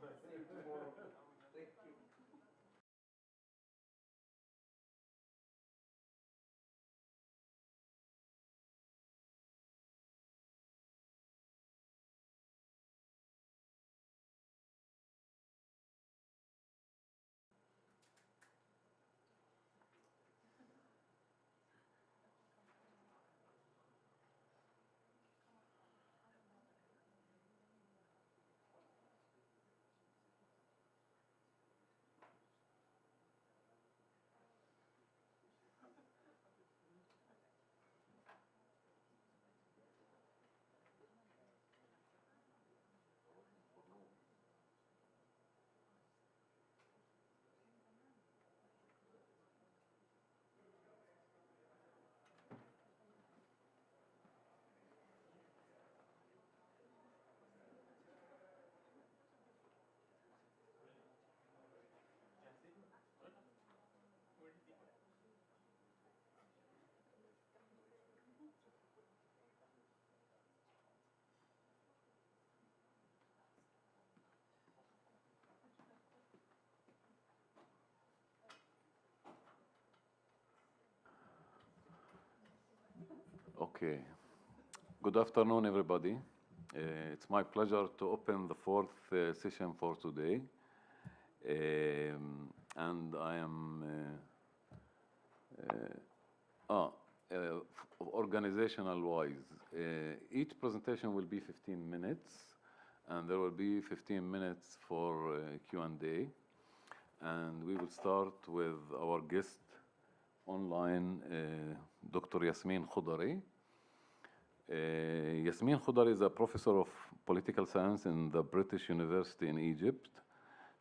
See you tomorrow. Thank you. Okay. Good afternoon, everybody. It's my pleasure to open the fourth session for today. And I am organizational wise. Each presentation will be 15 minutes, and there will be 15 minutes for Q&A. And we will start with our guest online, Dr. Yasmin Khodary. Yasmin Khodary is a professor of political science in the British University in Egypt.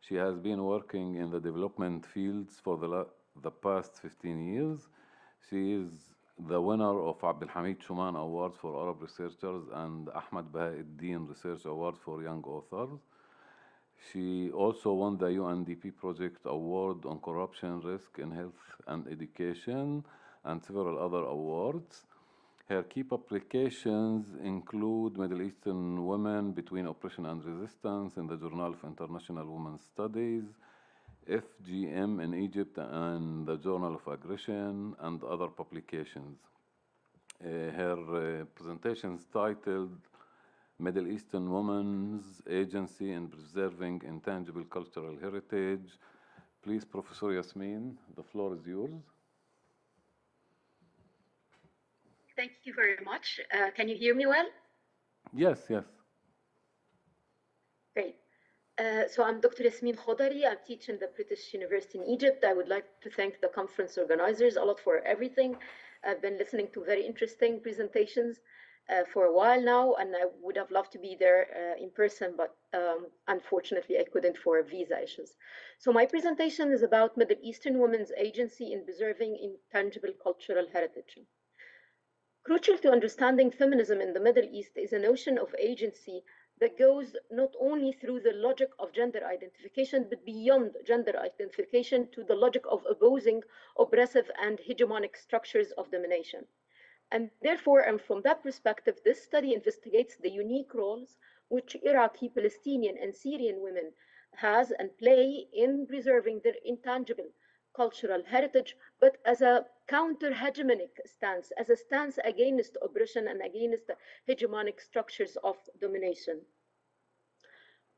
She has been working in the development fields for the past 15 years. She is the winner of Abdelhamid Shuman Awards for Arab Researchers and Ahmad Bahauddin Research Award for Young Authors. She also won the UNDP Project Award on Corruption Risk in Health and Education and several other awards. Her key publications include Middle Eastern Women Between Oppression and Resistance in the Journal of International Women's Studies, FGM in Egypt and the Journal of Aggression, and other publications. Her presentation is titled Middle Eastern Women's Agency in Preserving Intangible Cultural Heritage. Please, Professor Yasmin, the floor is yours. Thank you very much. Can you hear me well? Yes, yes. Great. So I'm Dr. Yasmin Khodary. I teach in the British University in Egypt. I would like to thank the conference organizers a lot for everything. I've been listening to very interesting presentations for a while now, and I would have loved to be there in person, but unfortunately I couldn't for visa issues. So my presentation is about Middle Eastern women's agency in preserving intangible cultural heritage. Crucial to understanding feminism in the Middle East is a notion of agency that goes not only through the logic of gender identification, but beyond gender identification to the logic of opposing oppressive and hegemonic structures of domination. And therefore, and from that perspective, this study investigates the unique roles which Iraqi, Palestinian, and Syrian women has and play in preserving their intangible cultural heritage, but as a counter-hegemonic stance, as a stance against oppression and against the hegemonic structures of domination.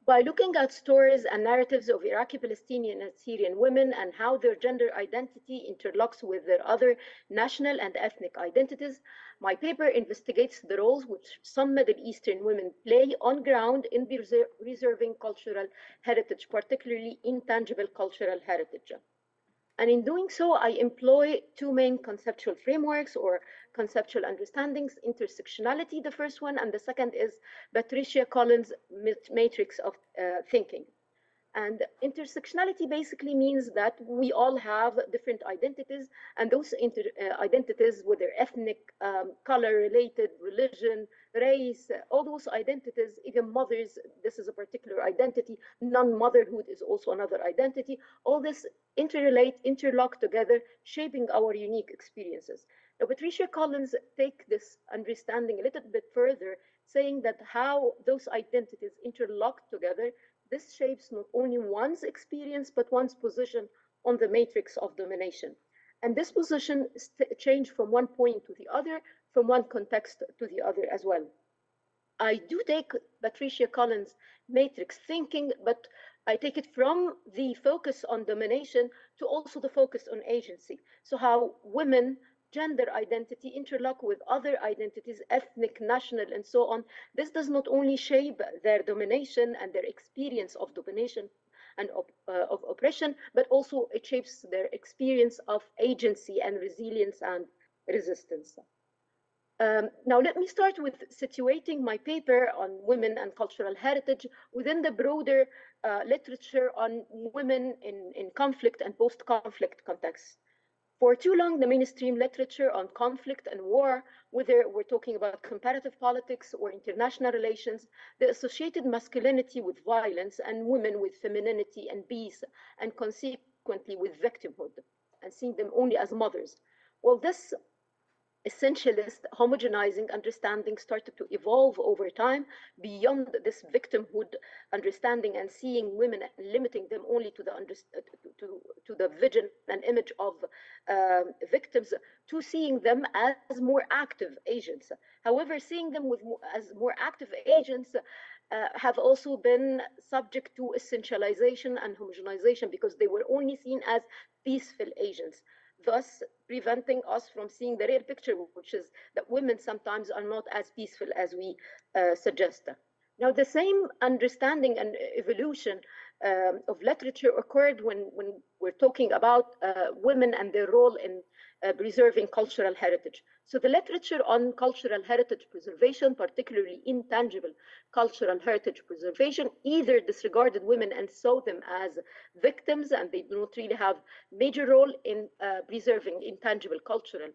By looking at stories and narratives of Iraqi, Palestinian, and Syrian women and how their gender identity interlocks with their other national and ethnic identities, my paper investigates the roles which some Middle Eastern women play on ground in preserving cultural heritage, particularly intangible cultural heritage. And in doing so, I employ two main conceptual frameworks or conceptual understandings, intersectionality, the first one, and the second is Patricia Collins' matrix of thinking. And intersectionality basically means that we all have different identities, and those identities, whether ethnic, color-related, religion, race, all those identities, even mothers, this is a particular identity, non-motherhood is also another identity, all this interrelate, interlock together, shaping our unique experiences. Now, Patricia Collins take this understanding a little bit further, saying that how those identities interlock together this shapes not only one's experience, but one's position on the matrix of domination. And this position changed from one point to the other, from one context to the other as well. I do take Patricia Collins' matrix thinking, but I take it from the focus on domination to also the focus on agency. So how women, gender identity interlock with other identities, ethnic, national, and so on. This does not only shape their domination and their experience of domination and of oppression, but also it shapes their experience of agency and resilience and resistance. Now, let me start with situating my paper on women and cultural heritage within the broader literature on women in conflict and post-conflict contexts. For too long, the mainstream literature on conflict and war, whether we're talking about comparative politics or international relations, they associated masculinity with violence and women with femininity and peace, and consequently with victimhood, and seeing them only as mothers. Well, this essentialist homogenizing understanding started to evolve over time beyond this victimhood understanding and seeing women, limiting them only to the vision and image of victims, to seeing them as more active agents. However, seeing them as more active agents have also been subject to essentialization and homogenization because they were only seen as peaceful agents, thus preventing us from seeing the real picture, which is that women sometimes are not as peaceful as we suggest. Now, the same understanding and evolution of literature occurred when we're talking about women and their role in preserving cultural heritage. So the literature on cultural heritage preservation, particularly intangible cultural heritage preservation, either disregarded women and saw them as victims and they do not really have major role in preserving intangible cultural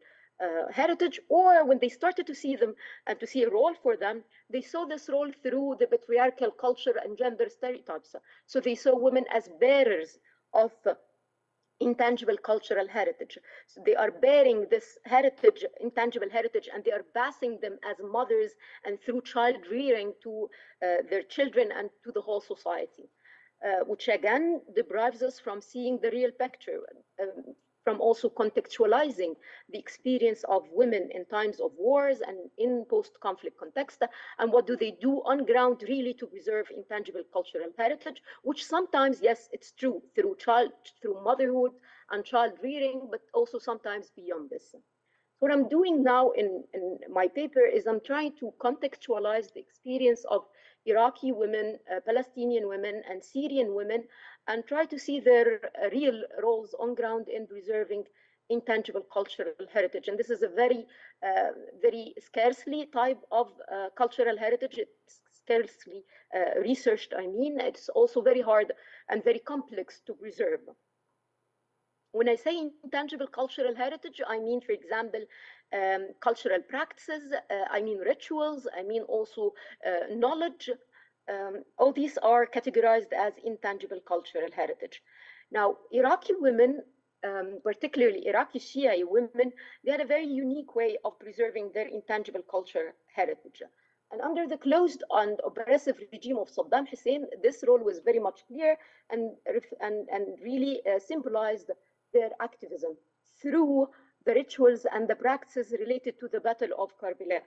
heritage, or when they started to see them and to see a role for them, they saw this role through the patriarchal culture and gender stereotypes. So they saw women as bearers of intangible cultural heritage. So they are bearing this heritage, intangible heritage, and they are passing them as mothers and through child rearing to their children and to the whole society, which again deprives us from seeing the real picture, from also contextualizing the experience of women in times of wars and in post-conflict context, and what do they do on ground really to preserve intangible cultural heritage, which sometimes, yes, it's true, through motherhood and child rearing, but also sometimes beyond this. What I'm doing now in my paper is I'm trying to contextualize the experience of Iraqi women, Palestinian women, and Syrian women, and try to see their real roles on ground in preserving intangible cultural heritage. And this is a very, very scarcely type of cultural heritage. It's scarcely researched, I mean. It's also very hard and very complex to preserve. When I say intangible cultural heritage, I mean, for example, cultural practices, I mean rituals, I mean also knowledge. All these are categorized as intangible cultural heritage. Now, Iraqi women, particularly Iraqi Shia women, they had a very unique way of preserving their intangible cultural heritage. And under the closed and oppressive regime of Saddam Hussein, this role was very much clear and really symbolized their activism through the rituals and the practices related to the Battle of Karbala.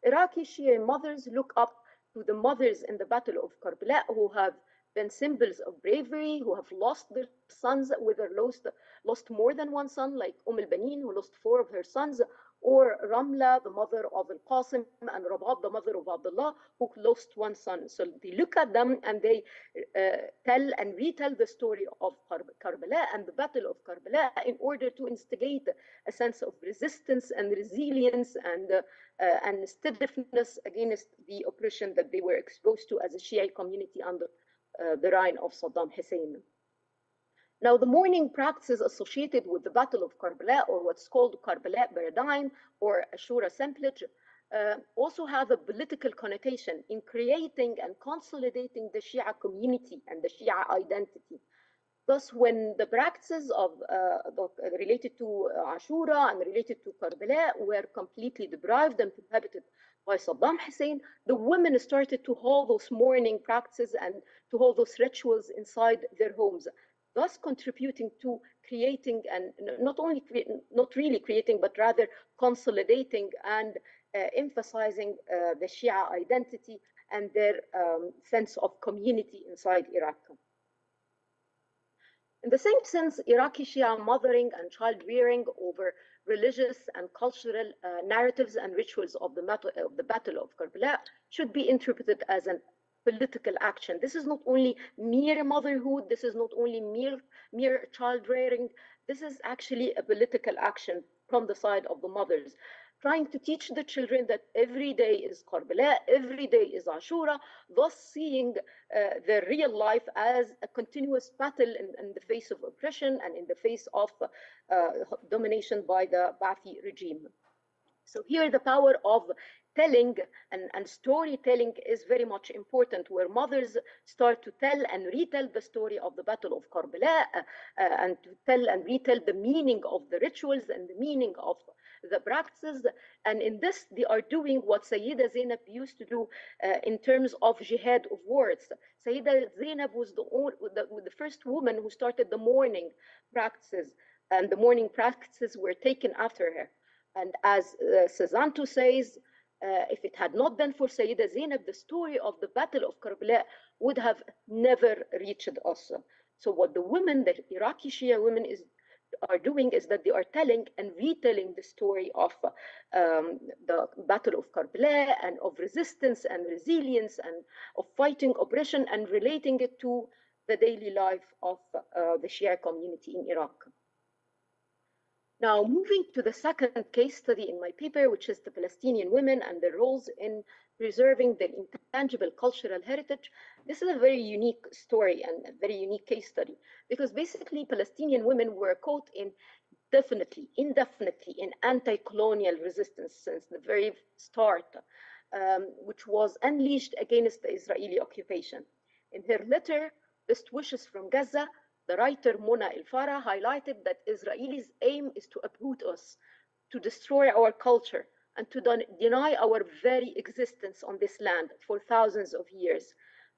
Iraqi Shia mothers look up to the mothers in the Battle of Karbala who have been symbols of bravery, who have lost their sons, whether lost more than one son, like al-Banin, who lost 4 of her sons, or Ramla, the mother of al-Qasim, and Rabat, the mother of Abdullah, who lost 1 son. So they look at them and they tell and retell the story of Karbala and the Battle of Karbala in order to instigate a sense of resistance and resilience and steadfastness against the oppression that they were exposed to as a Shia community under the reign of Saddam Hussein. Now, the mourning practices associated with the Battle of Karbala, or what's called Karbala paradigm, or Ashura assemblage, also have a political connotation in creating and consolidating the Shia community and the Shia identity. Thus, when the practices of related to Ashura and related to Karbala were completely deprived and prohibited by Saddam Hussein, the women started to hold those mourning practices and to hold those rituals inside their homes, thus contributing to creating and not really creating, but rather consolidating and emphasizing the Shia identity and their sense of community inside Iraq. In the same sense, Iraqi Shia mothering and child rearing over religious and cultural narratives and rituals of the Battle of Karbala should be interpreted as a political action. This is not only mere motherhood, this is not only mere child rearing, this is actually a political action from the side of the mothers, trying to teach the children that every day is Karbala, every day is Ashura, thus seeing their real life as a continuous battle in the face of oppression and in the face of domination by the Ba'athi regime. So here the power of telling and storytelling is very much important, where mothers start to tell and retell the story of the Battle of Karbala and to tell and retell the meaning of the rituals and the meaning of the practices. And in this, they are doing what Sayyida Zainab used to do in terms of jihad of words. Sayyida Zainab was the first woman who started the mourning practices, and the mourning practices were taken after her. And as Cezanne says, if it had not been for Sayyida Zainab, the story of the Battle of Karbala would have never reached us. So what the women, the Iraqi Shia women are doing is that they are telling and retelling the story of the Battle of Karbala and of resistance and resilience and of fighting oppression and relating it to the daily life of the Shia community in Iraq. Now, moving to the second case study in my paper, which is the Palestinian women and their roles in preserving their intangible cultural heritage. This is a very unique story and a very unique case study, because basically Palestinian women were caught in indefinitely in anti-colonial resistance since the very start, which was unleashed against the Israeli occupation. In her letter, Best Wishes from Gaza, the writer Mona El-Farah highlighted that Israelis' aim is to uproot us, to destroy our culture, and to deny our very existence on this land for thousands of years.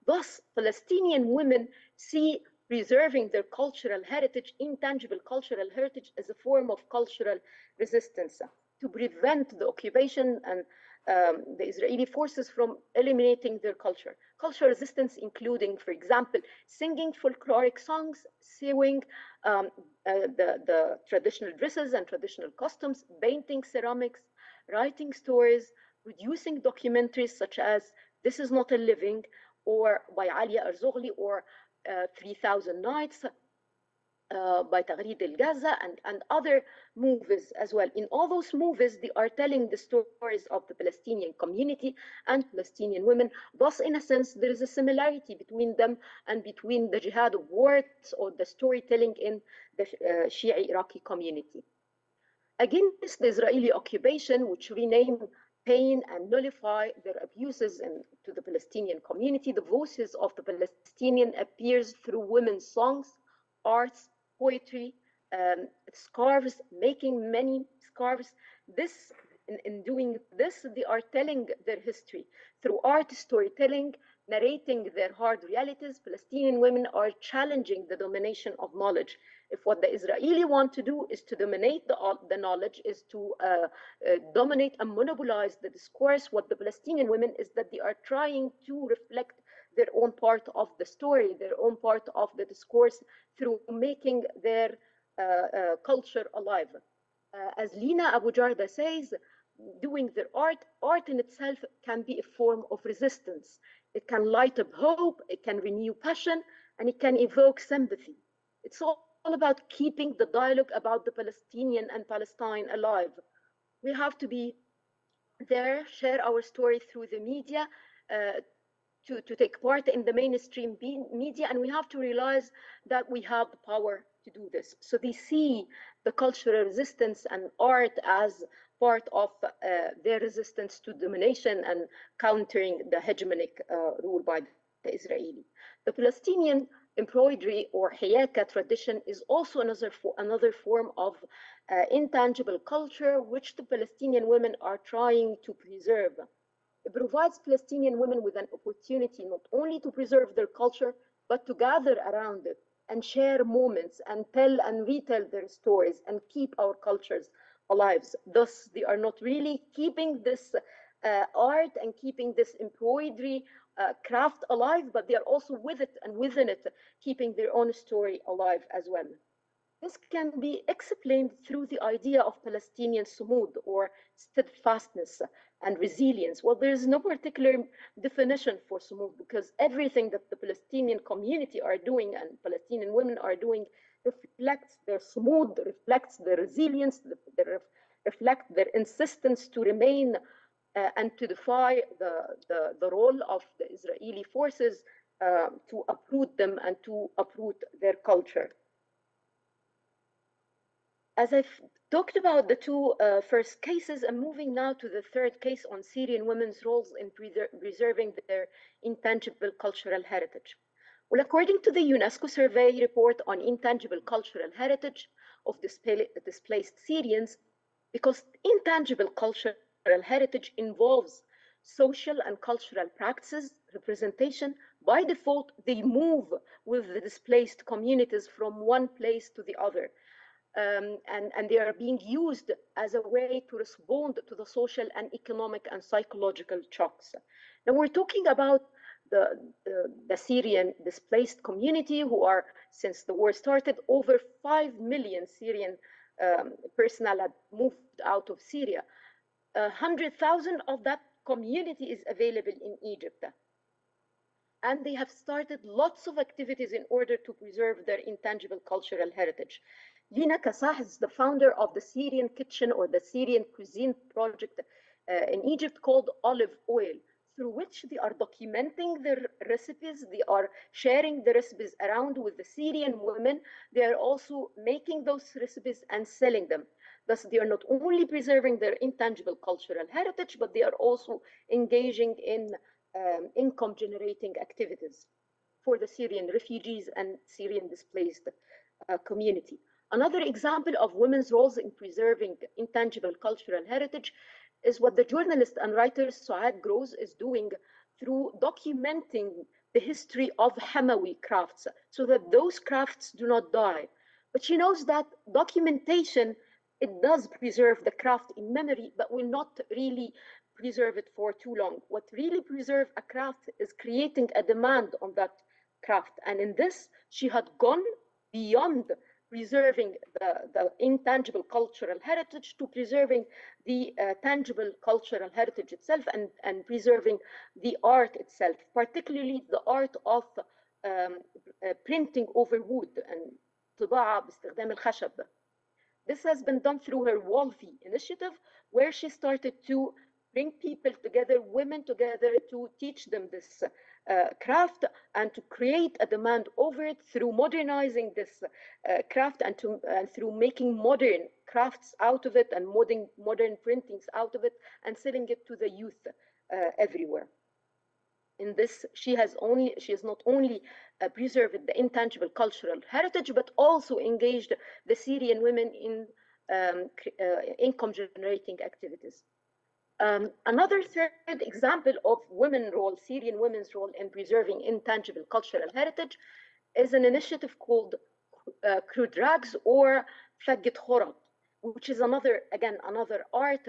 Thus, Palestinian women see preserving their cultural heritage, intangible cultural heritage, as a form of cultural resistance to prevent the occupation and the Israeli forces from eliminating their culture. Cultural resistance including, for example, singing folkloric songs, sewing the traditional dresses and traditional costumes, painting ceramics, writing stories, producing documentaries such as This Is Not a Living, or by Alia Arzogli, or 3000 Nights, by Taghreed El-Gaza, and other movies as well. In all those movies, they are telling the stories of the Palestinian community and Palestinian women. Thus, in a sense, there is a similarity between them and between the jihad of words or the storytelling in the Shia Iraqi community. Against the Israeli occupation, which rename, pain, and nullify their abuses to the Palestinian community, the voices of the Palestinian appears through women's songs, arts, poetry, scarves, making many scarves. In doing this, they are telling their history through art, storytelling, narrating their hard realities. Palestinian women are challenging the domination of knowledge. If what the Israeli want to do is to dominate the knowledge, is to dominate and monopolize the discourse, what the Palestinian women is that they are trying to reflect their own part of the story, their own part of the discourse, through making their culture alive. As Lina Abu Jarda says, doing their art in itself can be a form of resistance. It can light up hope, it can renew passion, and it can evoke sympathy. It's all about keeping the dialogue about the Palestinian and Palestine alive. We have to be there, share our story through the media, to take part in the mainstream media, and we have to realize that we have the power to do this. So they see the cultural resistance and art as part of their resistance to domination and countering the hegemonic rule by the Israeli. The Palestinian embroidery or hiyaka tradition is also another form of intangible culture which the Palestinian women are trying to preserve. It provides Palestinian women with an opportunity not only to preserve their culture, but to gather around it and share moments and tell and retell their stories and keep our cultures alive. Thus, they are not really keeping this art and keeping this embroidery craft alive, but they are also with it and within it, keeping their own story alive as well. This can be explained through the idea of Palestinian sumud, or steadfastness and resilience. Well, there is no particular definition for sumud because everything that the Palestinian community are doing and Palestinian women are doing reflects their sumud, reflects their resilience, reflect their insistence to remain and to defy the role of the Israeli forces to uproot them and to uproot their culture. As I've talked about the two first cases, I'm moving now to the third case on Syrian women's roles in preserving their intangible cultural heritage. Well, according to the UNESCO survey report on intangible cultural heritage of displaced Syrians, because intangible cultural heritage involves social and cultural practices, representation, by default, they move with the displaced communities from one place to the other. And they are being used as a way to respond to the social and economic and psychological shocks. Now we're talking about the Syrian displaced community who are, since the war started, over 5 million Syrian personnel had moved out of Syria. 100,000 of that community is available in Egypt. And they have started lots of activities in order to preserve their intangible cultural heritage. Lina Kassah is the founder of the Syrian Kitchen or the Syrian Cuisine project in Egypt called Olive Oil, through which they are documenting their recipes. They are sharing the recipes around with the Syrian women. They are also making those recipes and selling them. Thus, they are not only preserving their intangible cultural heritage, but they are also engaging in income generating activities for the Syrian refugees and Syrian displaced community. Another example of women's roles in preserving intangible cultural heritage is what the journalist and writer Suad Gross is doing through documenting the history of Hamawi crafts so that those crafts do not die. But she knows that documentation, it does preserve the craft in memory, but will not really preserve it for too long. What really preserves a craft is creating a demand on that craft. And in this, she had gone beyond preserving the intangible cultural heritage to preserving the tangible cultural heritage itself and preserving the art itself, particularly the art of printing over wood and طباعة باستخدام الخشب. This has been done through her Wolfie initiative, where she started to bring people together, women together, to teach them this craft and to create a demand over it through modernizing this craft and through making modern crafts out of it and modern printings out of it and selling it to the youth everywhere. In this, she has not only preserved the intangible cultural heritage, but also engaged the Syrian women in income generating activities. Another third example of Syrian women's role in preserving intangible cultural heritage is an initiative called Crude Rags or Fagget Khorat, which is another art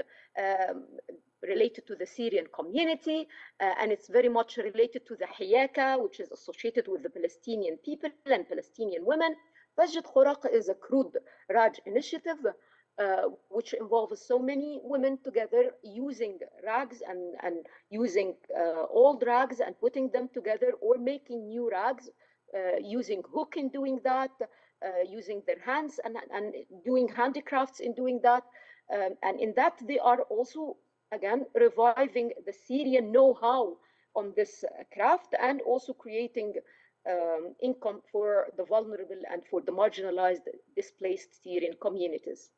related to the Syrian community, and it's very much related to the Hiyaka, which is associated with the Palestinian people and Palestinian women. Fagget Khorat is a crude rag initiative which involves so many women together using rags and using old rags and putting them together or making new rags, using hook in doing that, using their hands and doing handicrafts in doing that. And in that, they are also, again, reviving the Syrian know-how on this craft and also creating income for the vulnerable and for the marginalized, displaced Syrian communities.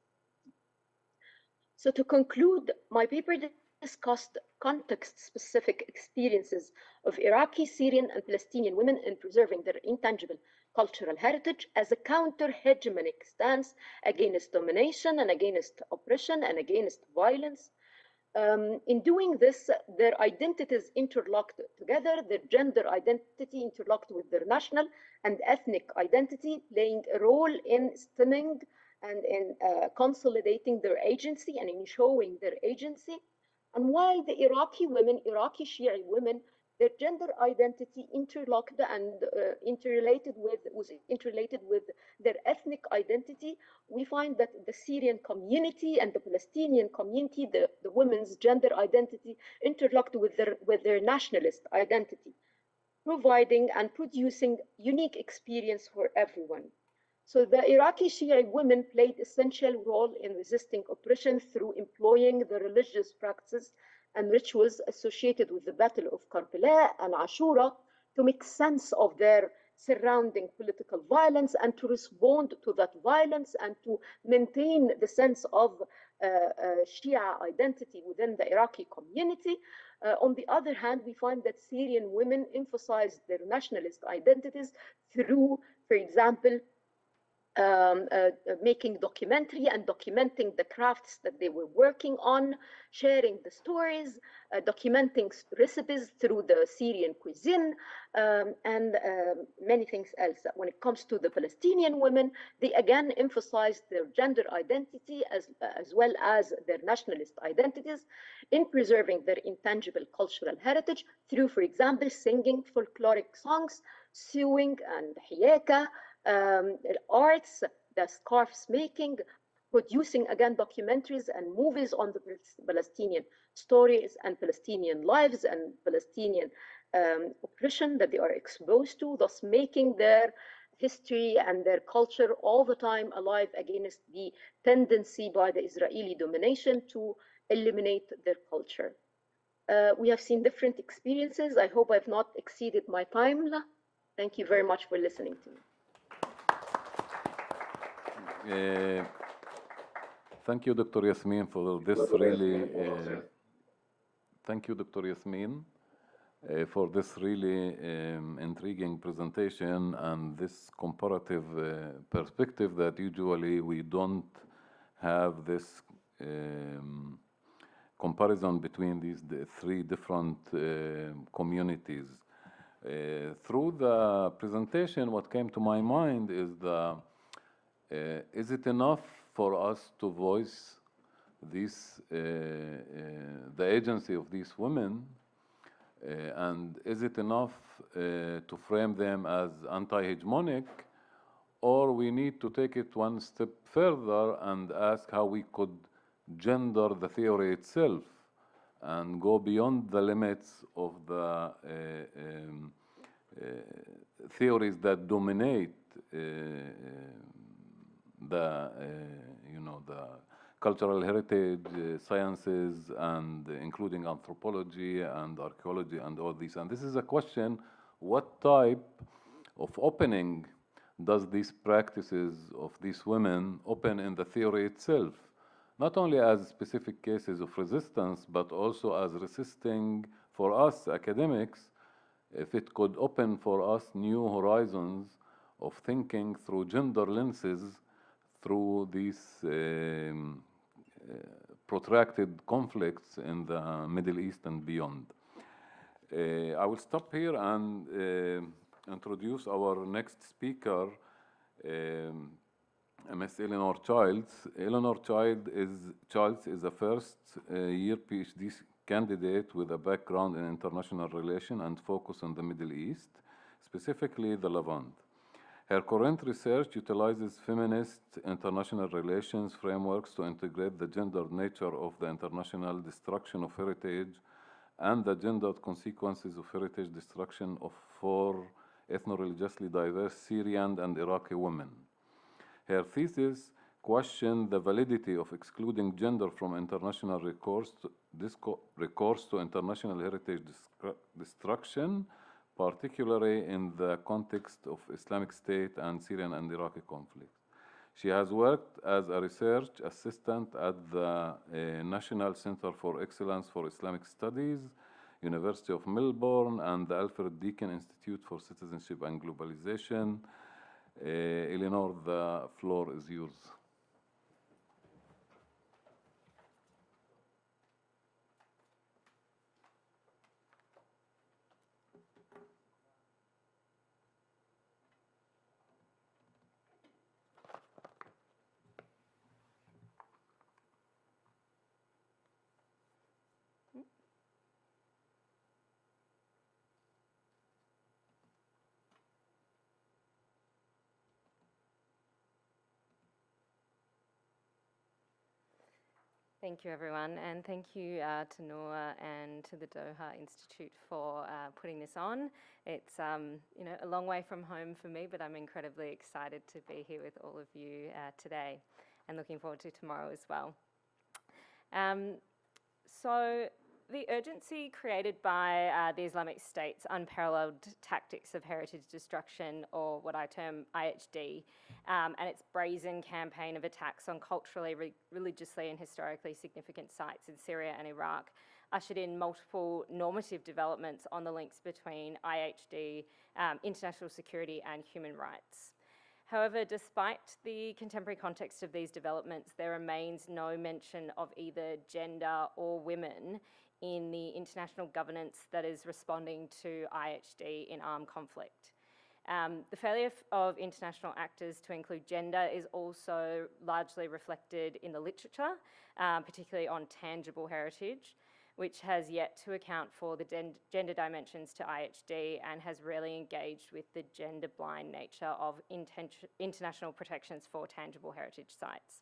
So to conclude, my paper discussed context-specific experiences of Iraqi, Syrian, and Palestinian women in preserving their intangible cultural heritage as a counter-hegemonic stance against domination and against oppression and against violence. In doing this, their identities interlocked together, their gender identity interlocked with their national and ethnic identity, playing a role in stemming and in consolidating their agency and in showing their agency. And while the Iraqi women, Iraqi Shia women, their gender identity interlocked and was interrelated with their ethnic identity, we find that the Syrian community and the Palestinian community, the women's gender identity interlocked with their nationalist identity, providing and producing unique experience for everyone. So the Iraqi Shia women played essential role in resisting oppression through employing the religious practices and rituals associated with the Battle of Karbala and Ashura to make sense of their surrounding political violence and to respond to that violence and to maintain the sense of Shia identity within the Iraqi community. On the other hand, we find that Syrian women emphasized their nationalist identities through, for example, making documentary and documenting the crafts that they were working on, sharing the stories, documenting recipes through the Syrian cuisine, and many things else. When it comes to the Palestinian women, they again emphasized their gender identity as well as their nationalist identities in preserving their intangible cultural heritage through, for example, singing folkloric songs, sewing and hiyaka, arts, the scarves making, producing again documentaries and movies on the Palestinian stories and Palestinian lives and Palestinian oppression that they are exposed to, thus making their history and their culture all the time alive against the tendency by the Israeli domination to eliminate their culture. We have seen different experiences. I hope I've not exceeded my time. Thank you very much for listening to me. Thank you, Dr. Yasmin, for this really. Thank you, Dr. Yasmin, for this really intriguing presentation and this comparative perspective that usually we don't have this comparison between these three different communities. Through the presentation, what came to my mind is it enough for us to voice this, the agency of these women, and is it enough to frame them as anti-hegemonic, or we need to take it one step further and ask how we could gender the theory itself and go beyond the limits of the theories that dominate the cultural heritage sciences, and including anthropology and archaeology and all these. And this is a question: what type of opening does these practices of these women open in the theory itself? Not only as specific cases of resistance, but also as resisting for us academics, if it could open for us new horizons of thinking through gender lenses through these protracted conflicts in the Middle East and beyond. I will stop here and introduce our next speaker, Ms. Eleanor Childs. Eleanor Childs is a first-year PhD candidate with a background in international relations and focus on the Middle East, specifically the Levant. Her current research utilizes feminist international relations frameworks to integrate the gendered nature of the international destruction of heritage and the gendered consequences of heritage destruction for ethno-religiously diverse Syrian and Iraqi women. Her thesis questioned the validity of excluding gender from international recourse to international heritage destruction, particularly in the context of Islamic State and Syrian and Iraqi conflicts. She has worked as a research assistant at the National Center for Excellence for Islamic Studies, University of Melbourne, and the Alfred Deakin Institute for Citizenship and Globalization. Eleanor, the floor is yours. Thank you, everyone, and thank you to Noor and to the Doha Institute for putting this on. It's you know, a long way from home for me, but I'm incredibly excited to be here with all of you today, and looking forward to tomorrow as well. So the urgency created by the Islamic State's unparalleled tactics of heritage destruction, or what I term IHD, and its brazen campaign of attacks on culturally, religiously and historically significant sites in Syria and Iraq ushered in multiple normative developments on the links between IHD, international security and human rights. However, despite the contemporary context of these developments, there remains no mention of either gender or women in the international governance that is responding to IHD in armed conflict. The failure of international actors to include gender is also largely reflected in the literature, particularly on tangible heritage, which has yet to account for the gender dimensions to IHD and has rarely engaged with the gender-blind nature of international protections for tangible heritage sites.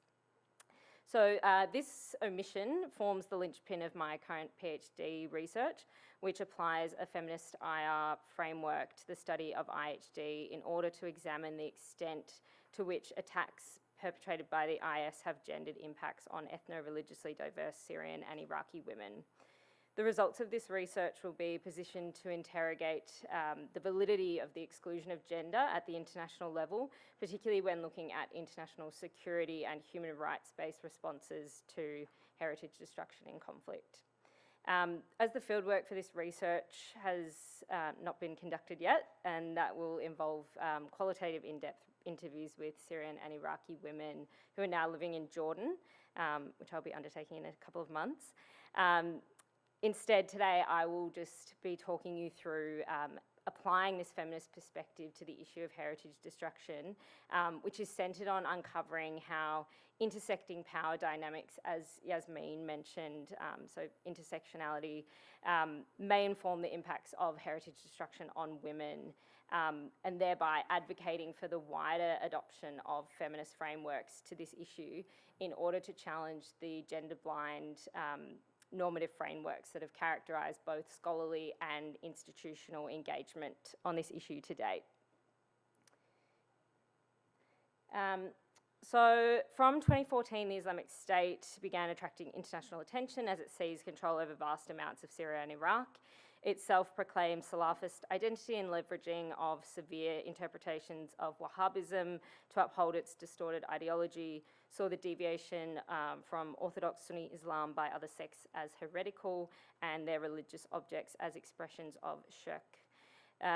So this omission forms the linchpin of my current PhD research, which applies a feminist IR framework to the study of IHD in order to examine the extent to which attacks perpetrated by the IS have gendered impacts on ethno-religiously diverse Syrian and Iraqi women. The results of this research will be positioned to interrogate the validity of the exclusion of gender at the international level, particularly when looking at international security and human rights-based responses to heritage destruction in conflict. As the fieldwork for this research has not been conducted yet, and that will involve qualitative in-depth interviews with Syrian and Iraqi women who are now living in Jordan, which I'll be undertaking in a couple of months. Instead, today I will just be talking you through applying this feminist perspective to the issue of heritage destruction, which is centred on uncovering how intersecting power dynamics, as Yasmin mentioned, so intersectionality, may inform the impacts of heritage destruction on women, and thereby advocating for the wider adoption of feminist frameworks to this issue in order to challenge the gender-blind normative frameworks that have characterised both scholarly and institutional engagement on this issue to date. So from 2014, the Islamic State began attracting international attention as it seized control over vast amounts of Syria and Iraq. Its self-proclaimed Salafist identity and leveraging of severe interpretations of Wahhabism to uphold its distorted ideology saw the deviation from Orthodox Sunni Islam by other sects as heretical and their religious objects as expressions of shirk.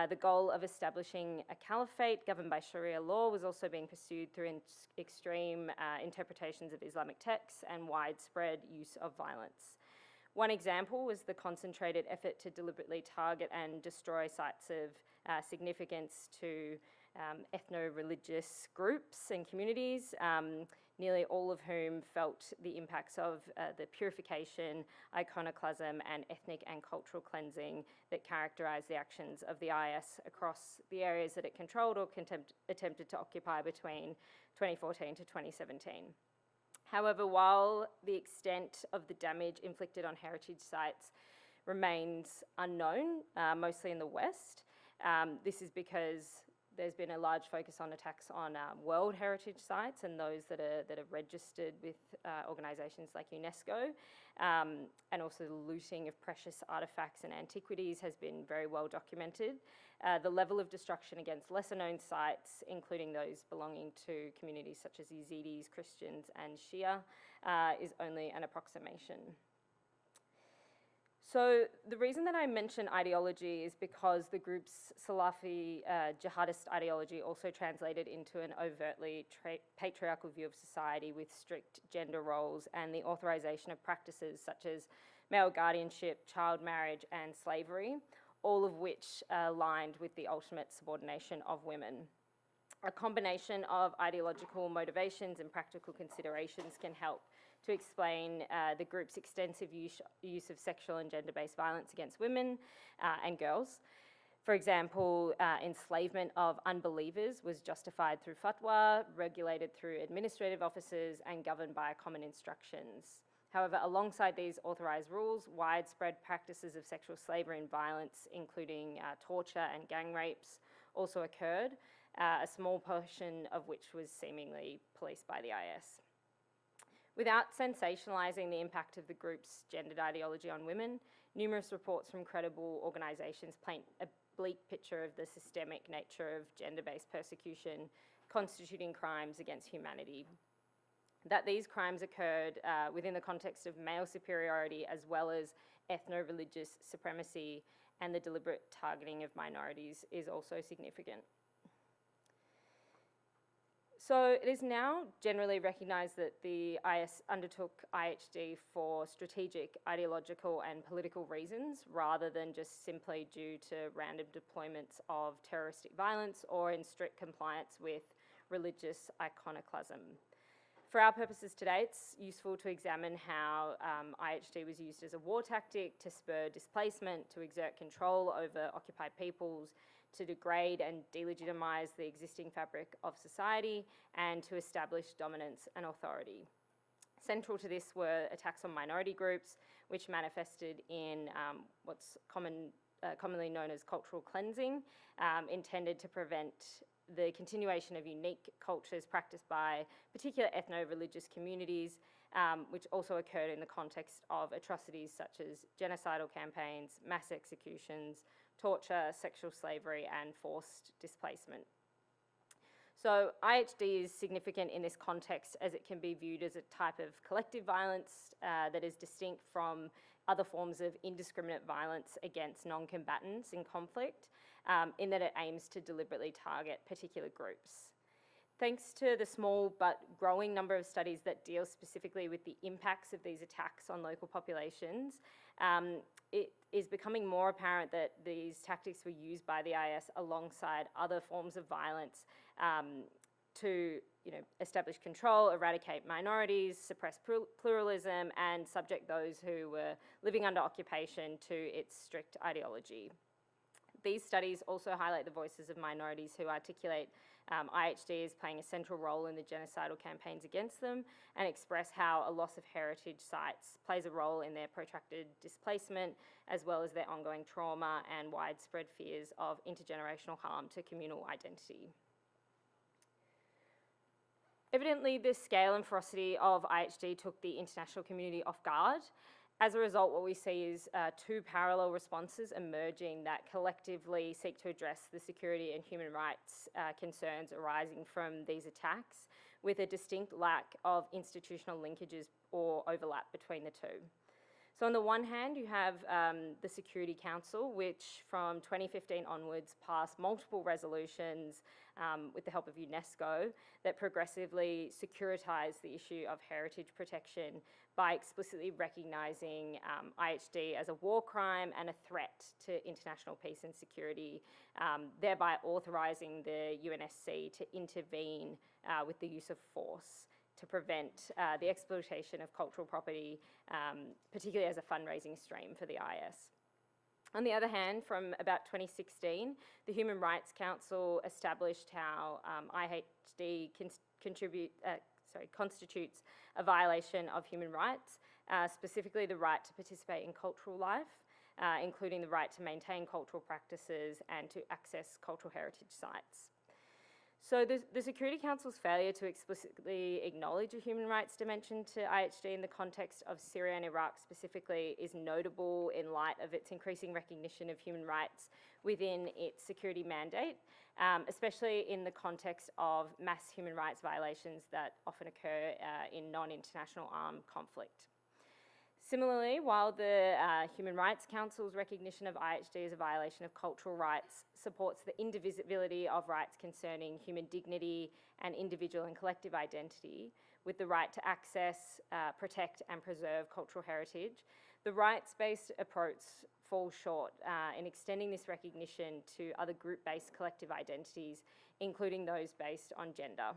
The goal of establishing a caliphate governed by Sharia law was also being pursued through extreme interpretations of Islamic texts and widespread use of violence. One example was the concentrated effort to deliberately target and destroy sites of significance to ethno-religious groups and communities, nearly all of whom felt the impacts of the purification, iconoclasm, and ethnic and cultural cleansing that characterised the actions of the IS across the areas that it controlled or attempted to occupy between 2014 to 2017. However, while the extent of the damage inflicted on heritage sites remains unknown, mostly in the West, this is because there's been a large focus on attacks on World Heritage sites and those that are registered with organisations like UNESCO, and also the looting of precious artefacts and antiquities has been very well documented. The level of destruction against lesser-known sites, including those belonging to communities such as Yazidis, Christians, and Shia, is only an approximation. So the reason that I mention ideology is because the group's Salafi jihadist ideology also translated into an overtly patriarchal view of society with strict gender roles and the authorization of practices such as male guardianship, child marriage, and slavery, all of which aligned with the ultimate subordination of women. A combination of ideological motivations and practical considerations can help to explain the group's extensive use of sexual and gender-based violence against women and girls. For example, enslavement of unbelievers was justified through fatwa, regulated through administrative officers, and governed by common instructions. However, alongside these authorised rules, widespread practices of sexual slavery and violence, including torture and gang rapes, also occurred, a small portion of which was seemingly policed by the IS. Without sensationalising the impact of the group's gendered ideology on women, numerous reports from credible organisations paint a bleak picture of the systemic nature of gender-based persecution constituting crimes against humanity. That these crimes occurred within the context of male superiority as well as ethno-religious supremacy and the deliberate targeting of minorities is also significant. So it is now generally recognised that the IS undertook IHD for strategic, ideological and political reasons rather than just simply due to random deployments of terroristic violence or in strict compliance with religious iconoclasm. For our purposes today, it's useful to examine how IHD was used as a war tactic to spur displacement, to exert control over occupied peoples, to degrade and delegitimise the existing fabric of society, and to establish dominance and authority. Central to this were attacks on minority groups, which manifested in what's commonly known as cultural cleansing, intended to prevent the continuation of unique cultures practiced by particular ethno-religious communities, which also occurred in the context of atrocities such as genocidal campaigns, mass executions, torture, sexual slavery, and forced displacement. So IHD is significant in this context as it can be viewed as a type of collective violence that is distinct from other forms of indiscriminate violence against non-combatants in conflict, in that it aims to deliberately target particular groups. Thanks to the small but growing number of studies that deal specifically with the impacts of these attacks on local populations, it is becoming more apparent that these tactics were used by the IS alongside other forms of violence to establish control, eradicate minorities, suppress pluralism, and subject those who were living under occupation to its strict ideology. These studies also highlight the voices of minorities who articulate IHD as playing a central role in the genocidal campaigns against them and express how a loss of heritage sites plays a role in their protracted displacement as well as their ongoing trauma and widespread fears of intergenerational harm to communal identity. Evidently, the scale and ferocity of IHD took the international community off guard. As a result, what we see is two parallel responses emerging that collectively seek to address the security and human rights concerns arising from these attacks, with a distinct lack of institutional linkages or overlap between the two. So on the one hand, you have the Security Council, which from 2015 onwards passed multiple resolutions with the help of UNESCO that progressively securitise the issue of heritage protection by explicitly recognising IHD as a war crime and a threat to international peace and security, thereby authorising the UNSC to intervene with the use of force to prevent the exploitation of cultural property, particularly as a fundraising stream for the IS. On the other hand, from about 2016, the Human Rights Council established how IHD constitutes a violation of human rights, specifically the right to participate in cultural life, including the right to maintain cultural practices and to access cultural heritage sites. So the Security Council's failure to explicitly acknowledge a human rights dimension to IHD in the context of Syria and Iraq specifically is notable in light of its increasing recognition of human rights within its security mandate, especially in the context of mass human rights violations that often occur in non-international armed conflict. Similarly, while the Human Rights Council's recognition of IHD as a violation of cultural rights supports the indivisibility of rights concerning human dignity and individual and collective identity, with the right to access, protect and preserve cultural heritage, the rights-based approach falls short in extending this recognition to other group-based collective identities, including those based on gender.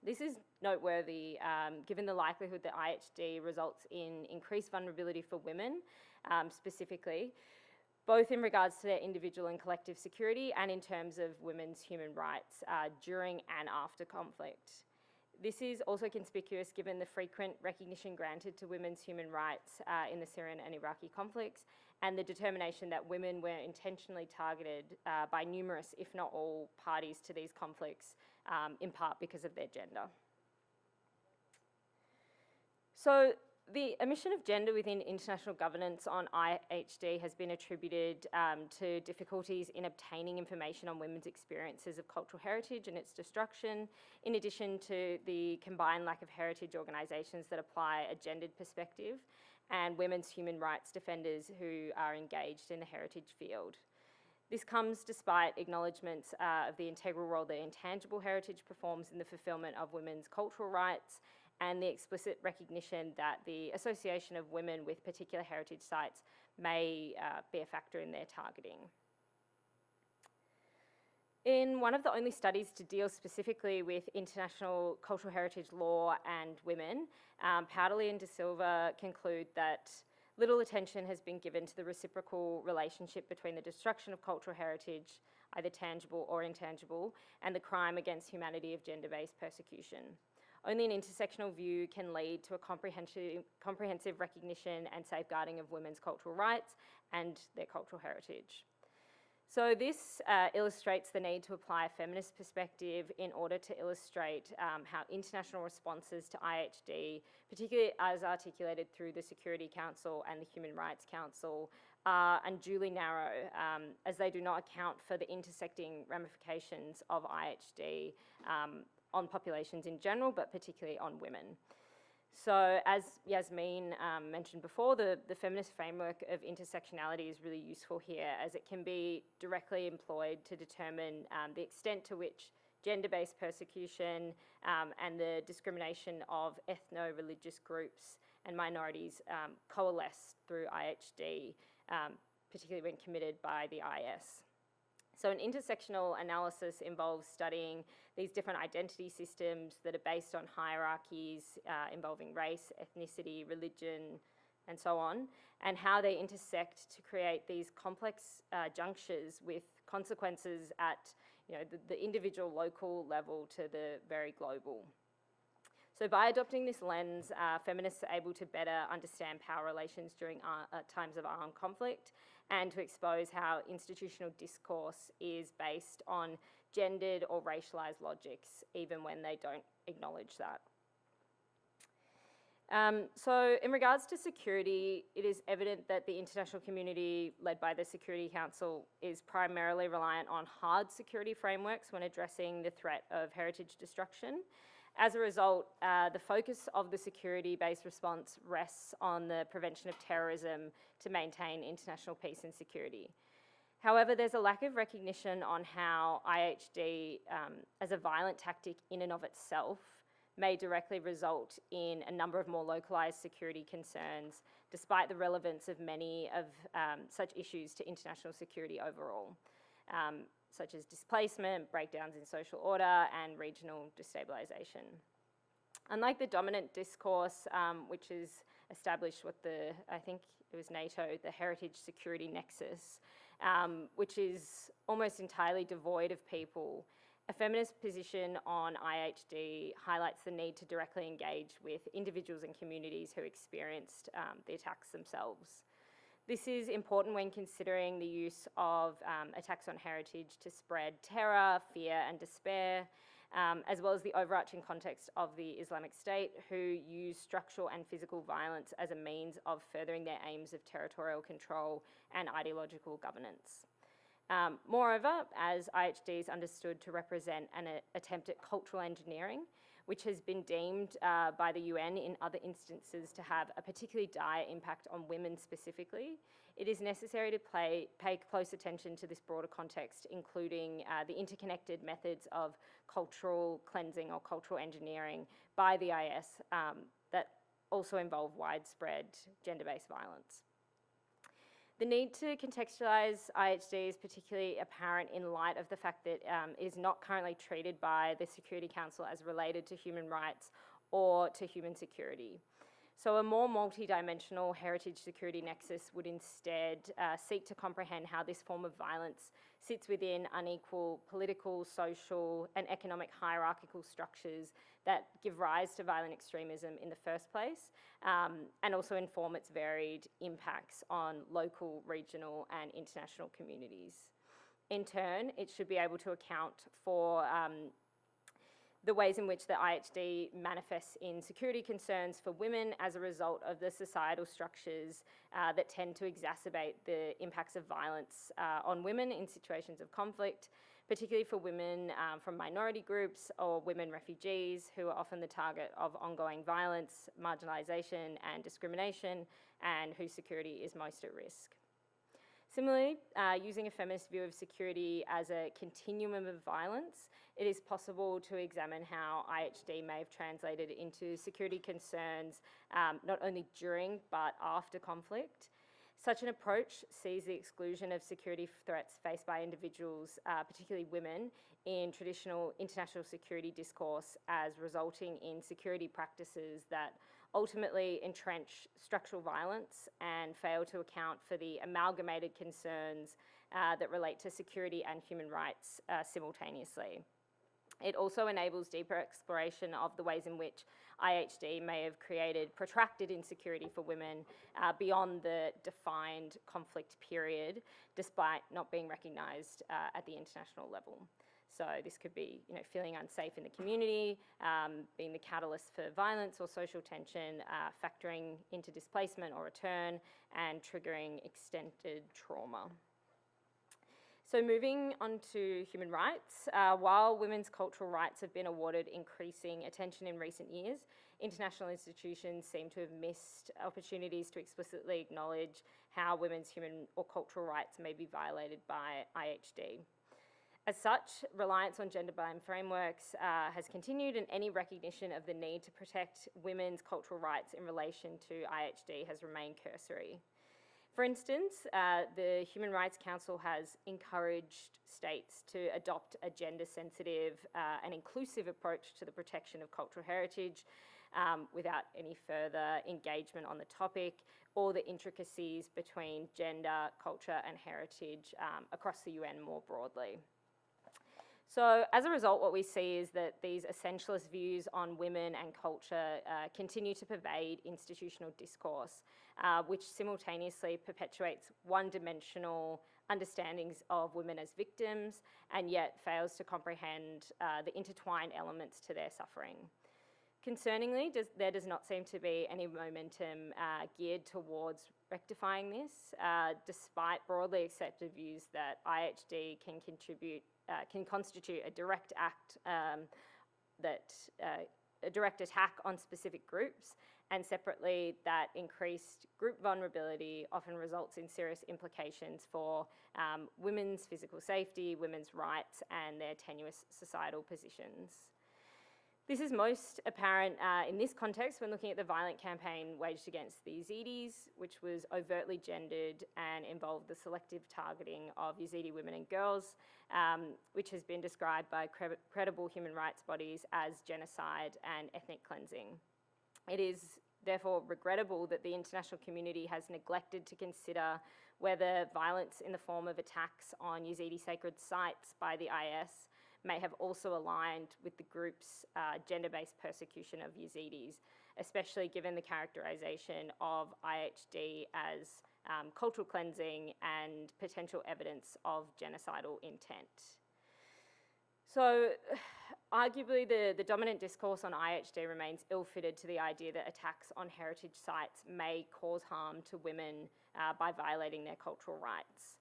This is noteworthy given the likelihood that IHD results in increased vulnerability for women specifically, both in regards to their individual and collective security and in terms of women's human rights during and after conflict. This is also conspicuous given the frequent recognition granted to women's human rights in the Syrian and Iraqi conflicts, and the determination that women were intentionally targeted by numerous, if not all, parties to these conflicts, in part because of their gender. So the omission of gender within international governance on IHD has been attributed to difficulties in obtaining information on women's experiences of cultural heritage and its destruction, in addition to the combined lack of heritage organisations that apply a gendered perspective and women's human rights defenders who are engaged in the heritage field. This comes despite acknowledgements of the integral role that intangible heritage performs in the fulfilment of women's cultural rights, and the explicit recognition that the association of women with particular heritage sites may be a factor in their targeting. In one of the only studies to deal specifically with international cultural heritage law and women, Powderly and De Silva conclude that little attention has been given to the reciprocal relationship between the destruction of cultural heritage, either tangible or intangible, and the crime against humanity of gender-based persecution. Only an intersectional view can lead to a comprehensive recognition and safeguarding of women's cultural rights and their cultural heritage. So this illustrates the need to apply a feminist perspective in order to illustrate how international responses to IHD, particularly as articulated through the Security Council and the Human Rights Council, are unduly narrow, as they do not account for the intersecting ramifications of IHD on populations in general, but particularly on women. So as Yasmin mentioned before, the feminist framework of intersectionality is really useful here, as it can be directly employed to determine the extent to which gender-based persecution and the discrimination of ethno-religious groups and minorities coalesce through IHD, particularly when committed by the IS. So an intersectional analysis involves studying these different identity systems that are based on hierarchies involving race, ethnicity, religion, and so on, and how they intersect to create these complex junctures with consequences at the individual local level to the very global. So by adopting this lens, feminists are able to better understand power relations during times of armed conflict, and to expose how institutional discourse is based on gendered or racialized logics, even when they don't acknowledge that. So in regards to security, it is evident that the international community, led by the Security Council, is primarily reliant on hard security frameworks when addressing the threat of heritage destruction. As a result, the focus of the security-based response rests on the prevention of terrorism to maintain international peace and security. However, there's a lack of recognition on how IHD, as a violent tactic in and of itself, may directly result in a number of more localized security concerns, despite the relevance of many of such issues to international security overall, such as displacement, breakdowns in social order, and regional destabilization. Unlike the dominant discourse, which is established what I think it was NATO, the heritage security nexus, which is almost entirely devoid of people, a feminist position on IHD highlights the need to directly engage with individuals and communities who experienced the attacks themselves. This is important when considering the use of attacks on heritage to spread terror, fear, and despair, as well as the overarching context of the Islamic State, who use structural and physical violence as a means of furthering their aims of territorial control and ideological governance. Moreover, as IHD is understood to represent an attempt at cultural engineering, which has been deemed by the UN in other instances to have a particularly dire impact on women specifically, it is necessary to pay close attention to this broader context, including the interconnected methods of cultural cleansing or cultural engineering by the IS that also involve widespread gender-based violence. The need to contextualise IHD is particularly apparent in light of the fact that it is not currently treated by the Security Council as related to human rights or to human security. So a more multi-dimensional heritage security nexus would instead seek to comprehend how this form of violence sits within unequal political, social, and economic hierarchical structures that give rise to violent extremism in the first place, and also inform its varied impacts on local, regional, and international communities. In turn, it should be able to account for the ways in which the IHD manifests in security concerns for women as a result of the societal structures that tend to exacerbate the impacts of violence on women in situations of conflict, particularly for women from minority groups or women refugees who are often the target of ongoing violence, marginalisation and discrimination, and whose security is most at risk. Similarly, using a feminist view of security as a continuum of violence, it is possible to examine how IHD may have translated into security concerns not only during but after conflict. Such an approach sees the exclusion of security threats faced by individuals, particularly women, in traditional international security discourse as resulting in security practices that ultimately entrench structural violence and fail to account for the amalgamated concerns that relate to security and human rights simultaneously. It also enables deeper exploration of the ways in which IHD may have created protracted insecurity for women beyond the defined conflict period, despite not being recognised at the international level. So this could be, feeling unsafe in the community, being the catalyst for violence or social tension, factoring into displacement or return, and triggering extended trauma. So moving on to human rights, while women's cultural rights have been awarded increasing attention in recent years, international institutions seem to have missed opportunities to explicitly acknowledge how women's human or cultural rights may be violated by IHD. As such, reliance on gender-blind frameworks has continued, and any recognition of the need to protect women's cultural rights in relation to IHD has remained cursory. For instance, the Human Rights Council has encouraged states to adopt a gender-sensitive and inclusive approach to the protection of cultural heritage without any further engagement on the topic or the intricacies between gender, culture and heritage across the UN more broadly. So as a result, what we see is that these essentialist views on women and culture continue to pervade institutional discourse, which simultaneously perpetuates one-dimensional understandings of women as victims and yet fails to comprehend the intertwined elements to their suffering. Concerningly, there does not seem to be any momentum geared towards rectifying this, despite broadly accepted views that IHD can constitute a direct act a direct attack on specific groups, and separately that increased group vulnerability often results in serious implications for women's physical safety, women's rights, and their tenuous societal positions. This is most apparent in this context when looking at the violent campaign waged against the Yazidis, which was overtly gendered and involved the selective targeting of Yazidi women and girls, which has been described by credible human rights bodies as genocide and ethnic cleansing. It is therefore regrettable that the international community has neglected to consider whether violence in the form of attacks on Yazidi sacred sites by the IS may have also aligned with the group's gender-based persecution of Yazidis, especially given the characterization of IHD as cultural cleansing and potential evidence of genocidal intent. So arguably the dominant discourse on IHD remains ill-fitted to the idea that attacks on heritage sites may cause harm to women by violating their cultural rights.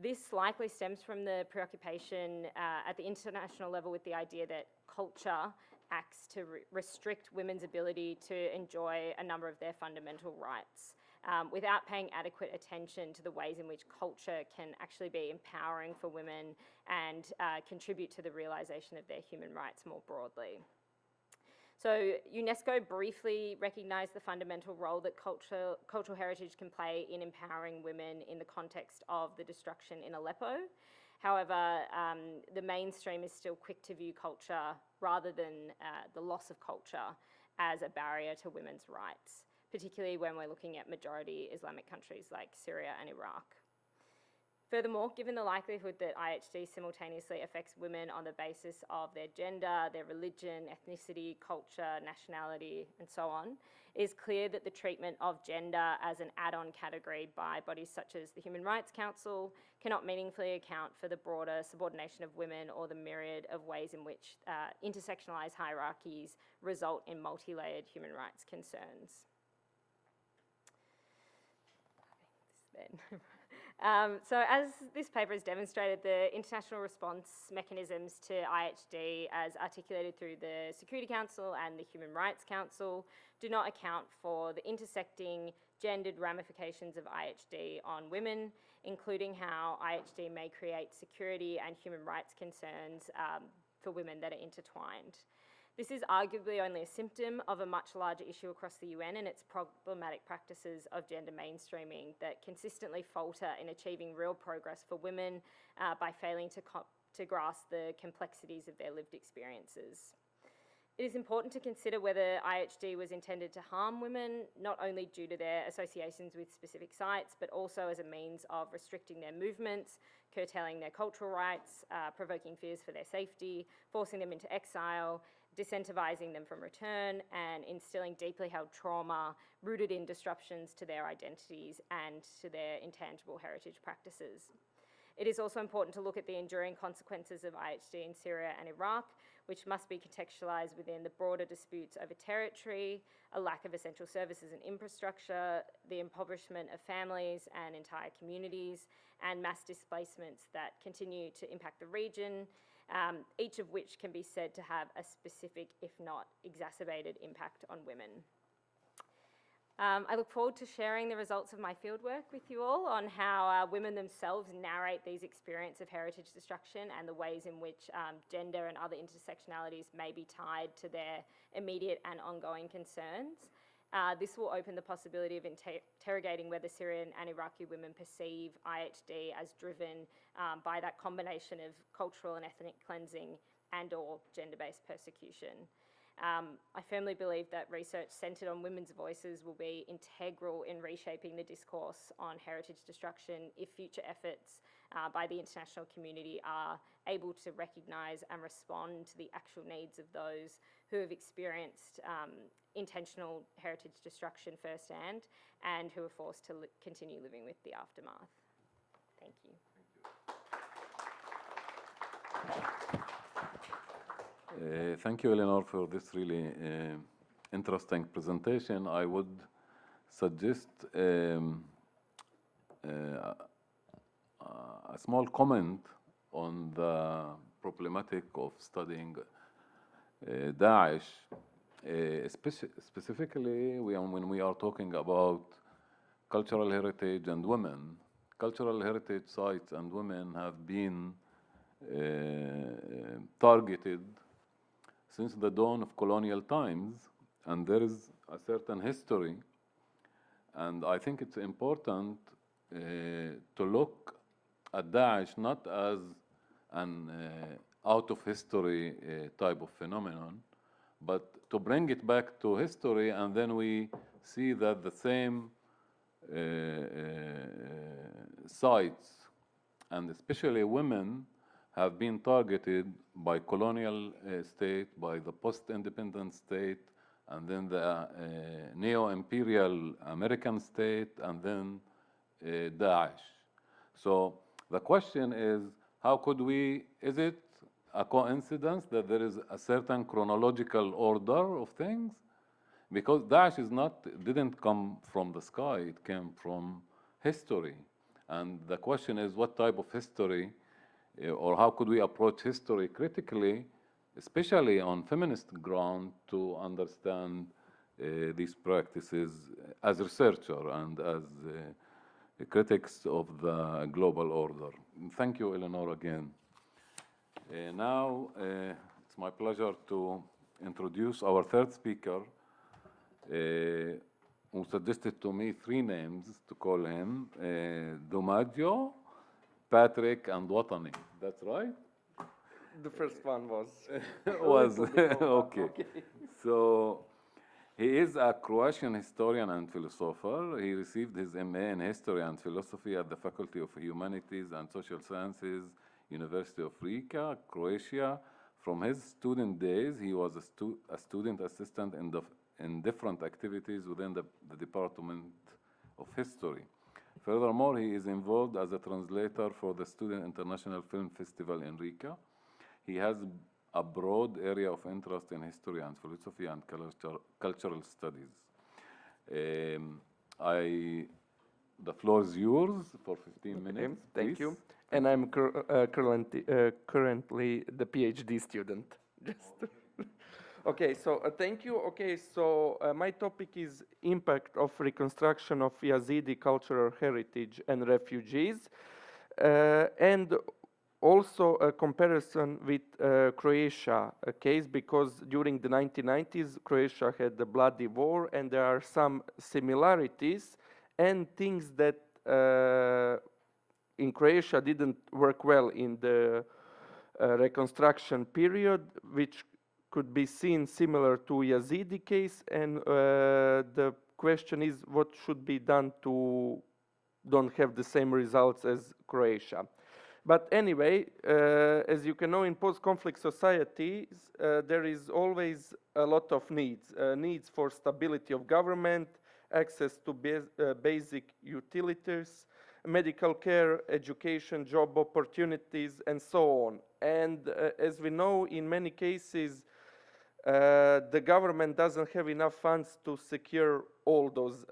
This likely stems from the preoccupation at the international level with the idea that culture acts to restrict women's ability to enjoy a number of their fundamental rights, without paying adequate attention to the ways in which culture can actually be empowering for women and contribute to the realisation of their human rights more broadly. So UNESCO briefly recognised the fundamental role that cultural heritage can play in empowering women in the context of the destruction in Aleppo. However, the mainstream is still quick to view culture rather than the loss of culture as a barrier to women's rights, particularly when we're looking at majority Islamic countries like Syria and Iraq. Furthermore, given the likelihood that IHD simultaneously affects women on the basis of their gender, their religion, ethnicity, culture, nationality, and so on, it is clear that the treatment of gender as an add-on category by bodies such as the Human Rights Council cannot meaningfully account for the broader subordination of women or the myriad of ways in which intersectionalized hierarchies result in multi-layered human rights concerns. So as this paper has demonstrated, the international response mechanisms to IHD as articulated through the Security Council and the Human Rights Council do not account for the intersecting gendered ramifications of IHD on women, including how IHD may create security and human rights concerns for women that are intertwined. This is arguably only a symptom of a much larger issue across the UN and its problematic practices of gender mainstreaming that consistently falter in achieving real progress for women by failing to grasp the complexities of their lived experiences. It is important to consider whether IHD was intended to harm women, not only due to their associations with specific sites, but also as a means of restricting their movements, curtailing their cultural rights, provoking fears for their safety, forcing them into exile, disincentivizing them from return, and instilling deeply held trauma rooted in disruptions to their identities and to their intangible heritage practices. It is also important to look at the enduring consequences of IHD in Syria and Iraq, which must be contextualized within the broader disputes over territory, a lack of essential services and infrastructure, the impoverishment of families and entire communities, and mass displacements that continue to impact the region, each of which can be said to have a specific, if not exacerbated, impact on women. I look forward to sharing the results of my fieldwork with you all on how women themselves narrate these experiences of heritage destruction and the ways in which gender and other intersectionalities may be tied to their immediate and ongoing concerns. This will open the possibility of interrogating whether Syrian and Iraqi women perceive IHD as driven by that combination of cultural and ethnic cleansing and or gender-based persecution. I firmly believe that research centred on women's voices will be integral in reshaping the discourse on heritage destruction if future efforts by the international community are able to recognise and respond to the actual needs of those who have experienced intentional heritage destruction firsthand and who are forced to continue living with the aftermath. Thank you. Thank you, Eleanor, for this really interesting presentation. I would suggest a small comment on the problematic of studying Daesh, specifically when we are talking about cultural heritage and women. Cultural heritage sites and women have been targeted since the dawn of colonial times, and there is a certain history. And I think it's important to look at Daesh not as an out of history type of phenomenon, but to bring it back to history, and then we see that the same sites, and especially women, have been targeted by colonial state, by the post-independent state, and then the neo-imperial American state, and then Daesh. So the question is, how could we, is it a coincidence that there is a certain chronological order of things? Because Daesh didn't come from the sky, it came from history. And the question is, what type of history, or how could we approach history critically, especially on feminist ground, to understand these practices as researcher and as critics of the global order. Thank you, Eleanor, again. Now, it's my pleasure to introduce our third speaker, who suggested to me 3 names to call him, Domagoj, Patrick, and Watani. That's right? The first one was. Was okay. So He is a Croatian historian and philosopher. He received his MA in History and Philosophy at the Faculty of Humanities and Social Sciences, University of Rijeka, Croatia. From his student days, he was a student assistant in different activities within the Department of History. Furthermore, he is involved as a translator for the Student International Film Festival in Rijeka. He has a broad area of interest in history and philosophy and cultural studies. The floor is yours for 15 minutes. Thank please. you. And I'm currently the PhD student. Okay, so thank you. Okay, so my topic is impact of reconstruction of Yazidi cultural heritage and refugees, and also a comparison with Croatia case, because during the 1990s, Croatia had the bloody war, and there are some similarities and things that in Croatia didn't work well in the reconstruction period, which could be seen similar to Yazidi case, and the question is what should be done to don't have the same results as Croatia. But anyway, as you can know, in post-conflict societies, there is always a lot of needs. Needs for stability of government, access to basic utilities, medical care, education, job opportunities, and so on. And as we know, in many cases, the government doesn't have enough funds to secure all those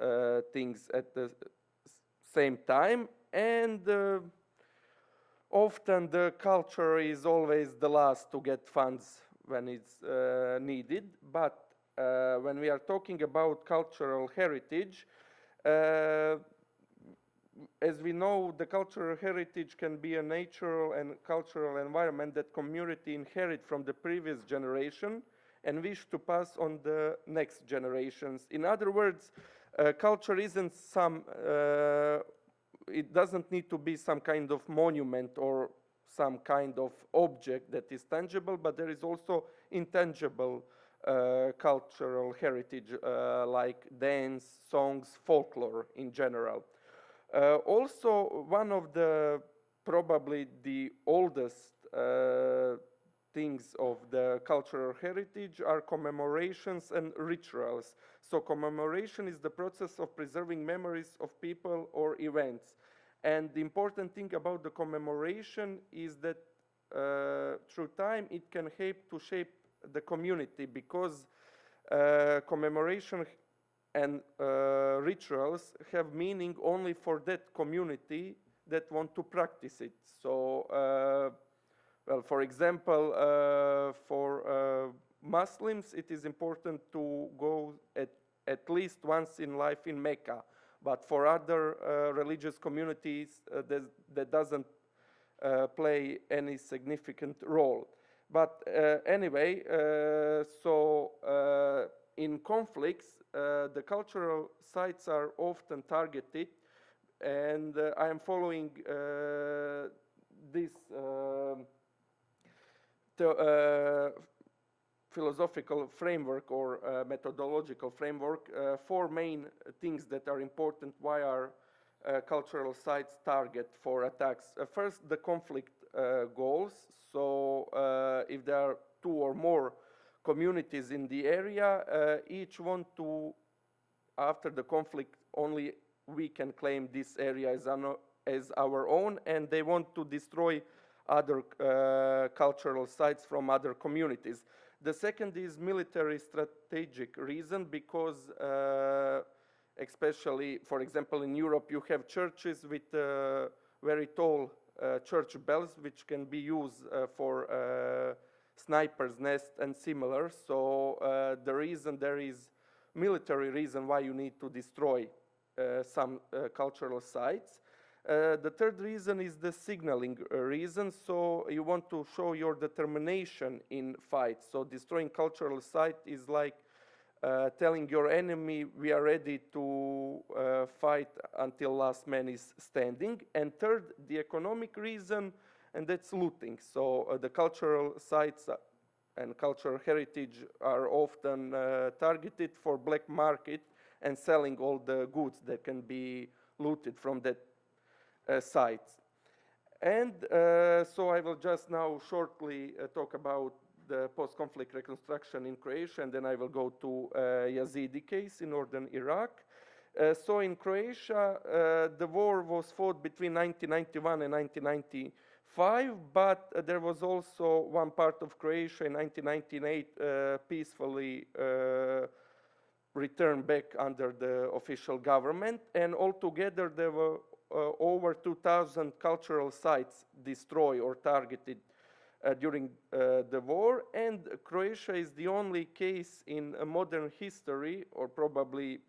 things at the same time. And often the culture is always the last to get funds when it's needed. But when we are talking about cultural heritage, as we know, the cultural heritage can be a natural and cultural environment that community inherit from the previous generation and wish to pass on the next generations. In other words, culture isn't some, it doesn't need to be some kind of monument or some kind of object that is tangible, but there is also intangible cultural heritage like dance, songs, folklore in general. Also, one of the probably the oldest things of the cultural heritage are commemorations and rituals. So commemoration is the process of preserving memories of people or events. And the important thing about the commemoration is that through time it can help to shape the community, because commemoration and rituals have meaning only for that community that want to practice it. So, well, for example, for Muslims, it is important to go at least once in life in Mecca. But for other religious communities, that doesn't play any significant role. But anyway, so in conflicts, the cultural sites are often targeted, and I am following this philosophical framework or methodological framework, four main things that are important why are cultural sites target for attacks. First, the conflict goals. So if there are two or more communities in the area, each want to, after the conflict, only we can claim this area as our own, and they want to destroy other cultural sites from other communities. The second is military strategic reason, because especially, for example, in Europe, you have churches with very tall church bells, which can be used for sniper's nest and similar. So the reason there is military reason why you need to destroy some cultural sites. The third reason is the signaling reason. So you want to show your determination in fights. So destroying cultural site is like telling your enemy we are ready to fight until last man is standing. And third, the economic reason, and that's looting. So the cultural sites and cultural heritage are often targeted for black market and selling all the goods that can be looted from that sites. And so I will just now shortly talk about the post-conflict reconstruction in Croatia, and then I will go to Yazidi case in northern Iraq. So in Croatia, the war was fought between 1991 and 1995, but there was also one part of Croatia in 1998 peacefully returned back under the official government, and altogether there were over 2,000 cultural sites destroyed or targeted during the war, and Croatia is the only case in modern history, or probably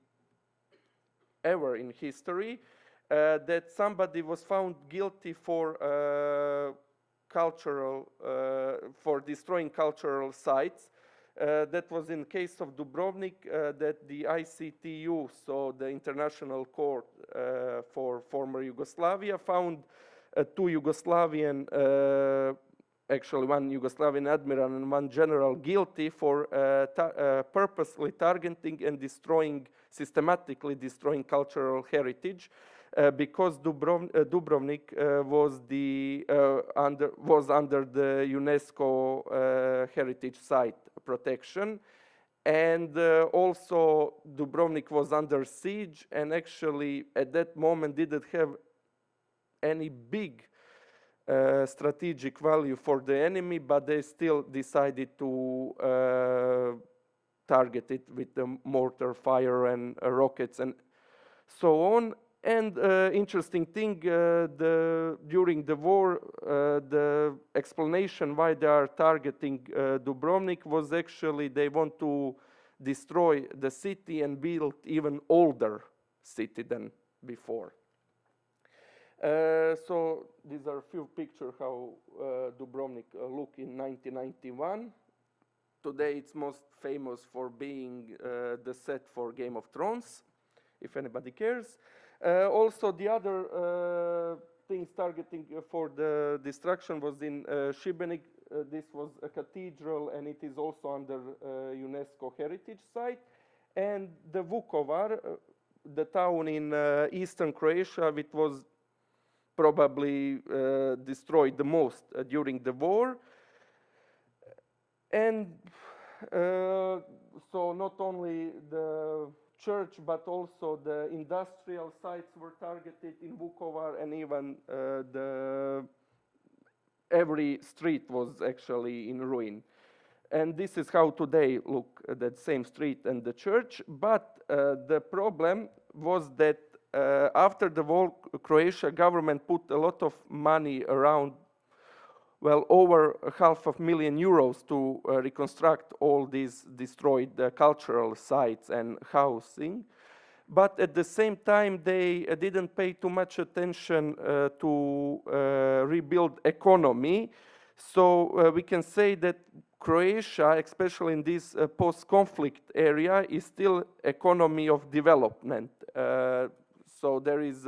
ever in history, that somebody was found guilty for for destroying cultural sites. That was in case of Dubrovnik, that the ICTU, so the International Court for former Yugoslavia, found two Yugoslavian, actually one Yugoslavian admiral and one general guilty for purposely targeting and systematically destroying cultural heritage, because Dubrovnik was under the UNESCO heritage site protection, and also Dubrovnik was under siege, and actually at that moment didn't have any big strategic value for the enemy, but they still decided to target it with the mortar fire and rockets and so on. And interesting thing, during the war, the explanation why they are targeting Dubrovnik was actually they want to destroy the city and build even older city than before. So these are a few pictures how Dubrovnik looked in 1991. Today it's most famous for being the set for Game of Thrones, if anybody cares. Also, the other things targeting for the destruction was in Šibenik. This was a cathedral, and it is also under UNESCO heritage site. And the Vukovar, the town in eastern Croatia, which was probably destroyed the most during the war. And so not only the church, but also the industrial sites were targeted in Vukovar, and even every street was actually in ruin. And this is how today look at that same street and the church. But the problem was that after the war, Croatia government put a lot of money around, well, over €500,000 to reconstruct all these destroyed cultural sites and housing. But at the same time, they didn't pay too much attention to rebuild economy. So we can say that Croatia, especially in this post-conflict area, is still economy of development. So there is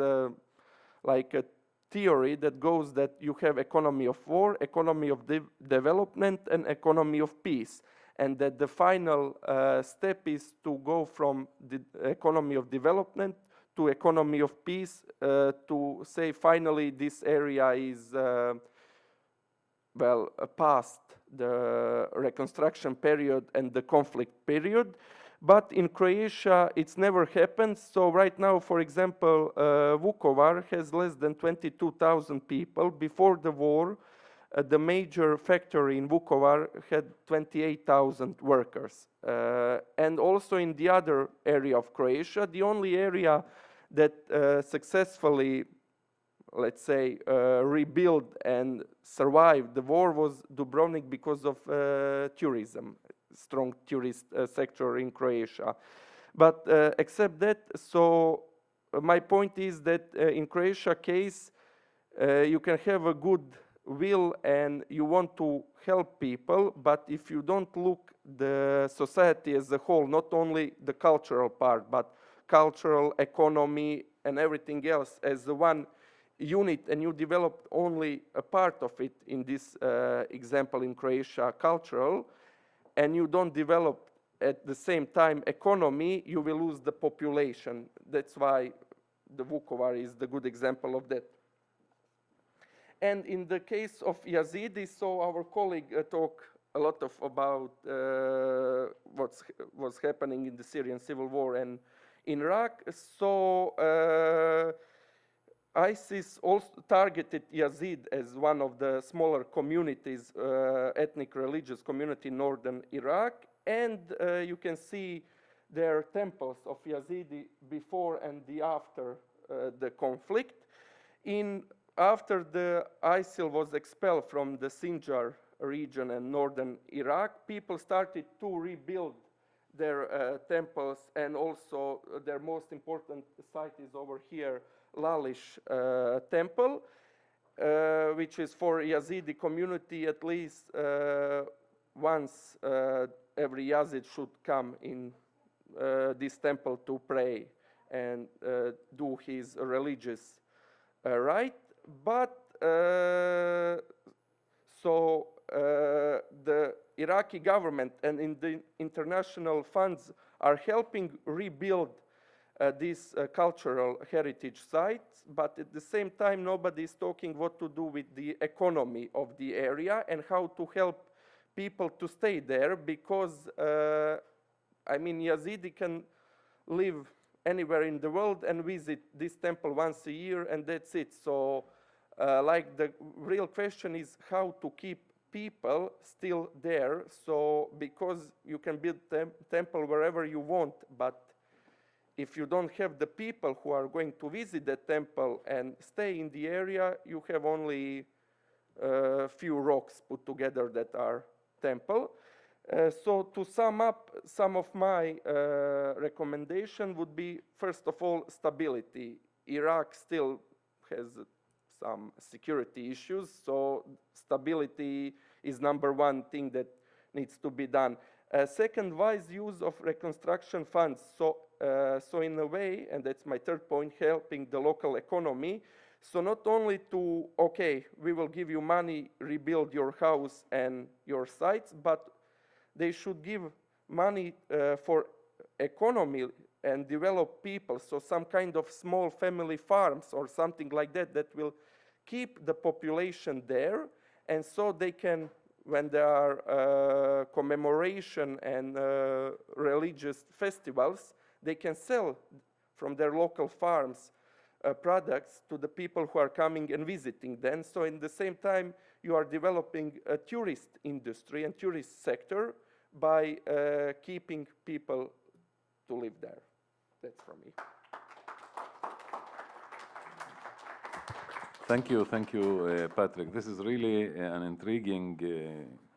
like a theory that goes that you have economy of war, economy of development, and economy of peace. And that the final step is to go from the economy of development to economy of peace, to say finally this area is, well, past the reconstruction period and the conflict period. But in Croatia, it's never happened. So right now, for example, Vukovar has less than 22,000 people. Before the war, the major factory in Vukovar had 28,000 workers. And also in the other area of Croatia, the only area that successfully, let's say, rebuilt and survived the war was Dubrovnik because of tourism. Strong tourist sector in Croatia. But except that, so my point is that in Croatia case, you can have a good will and you want to help people, but if you don't look the society as a whole, not only the cultural part, but cultural, economy, and everything else as one unit, and you develop only a part of it, in this example in Croatia, cultural, and you don't develop at the same time economy, you will lose the population. That's why the Vukovar is the good example of that. And in the case of Yazidis, so our colleague talked a lot about what's happening in the Syrian civil war and in Iraq. So ISIS also targeted Yazid as one of the smaller communities, ethnic religious community in northern Iraq. And you can see their temples of Yazidi before and after the conflict. After the ISIL was expelled from the Sinjar region and northern Iraq, people started to rebuild their temples, and also their most important site is over here, Lalish temple, which is for Yazidi community. At least once every Yazid should come in this temple to pray and do his religious rite. But the Iraqi government and in the international funds are helping rebuild these cultural heritage sites, but at the same time nobody is talking what to do with the economy of the area and how to help people to stay there, because I mean, Yazidi can live anywhere in the world and visit this temple once a year, and that's it. So like the real question is how to keep people still there. So because you can build temple wherever you want, but if you don't have the people who are going to visit the temple and stay in the area, you have only a few rocks put together that are temple. So to sum up, some of my recommendation would be, first of all, stability. Iraq still has some security issues, so stability is #1 thing that needs to be done. Second, wise use of reconstruction funds. So in a way, and that's my third point, helping the local economy. So not only to, okay, we will give you money, rebuild your house and your sites, but they should give money for economy and develop people. So some kind of small family farms or something like that that will keep the population there. And so they can, when there are commemoration and religious festivals, they can sell from their local farms products to the people who are coming and visiting them. So in the same time, you are developing a tourist industry and tourist sector by keeping people to live there. That's from me. Thank you, Patrick. This is really an intriguing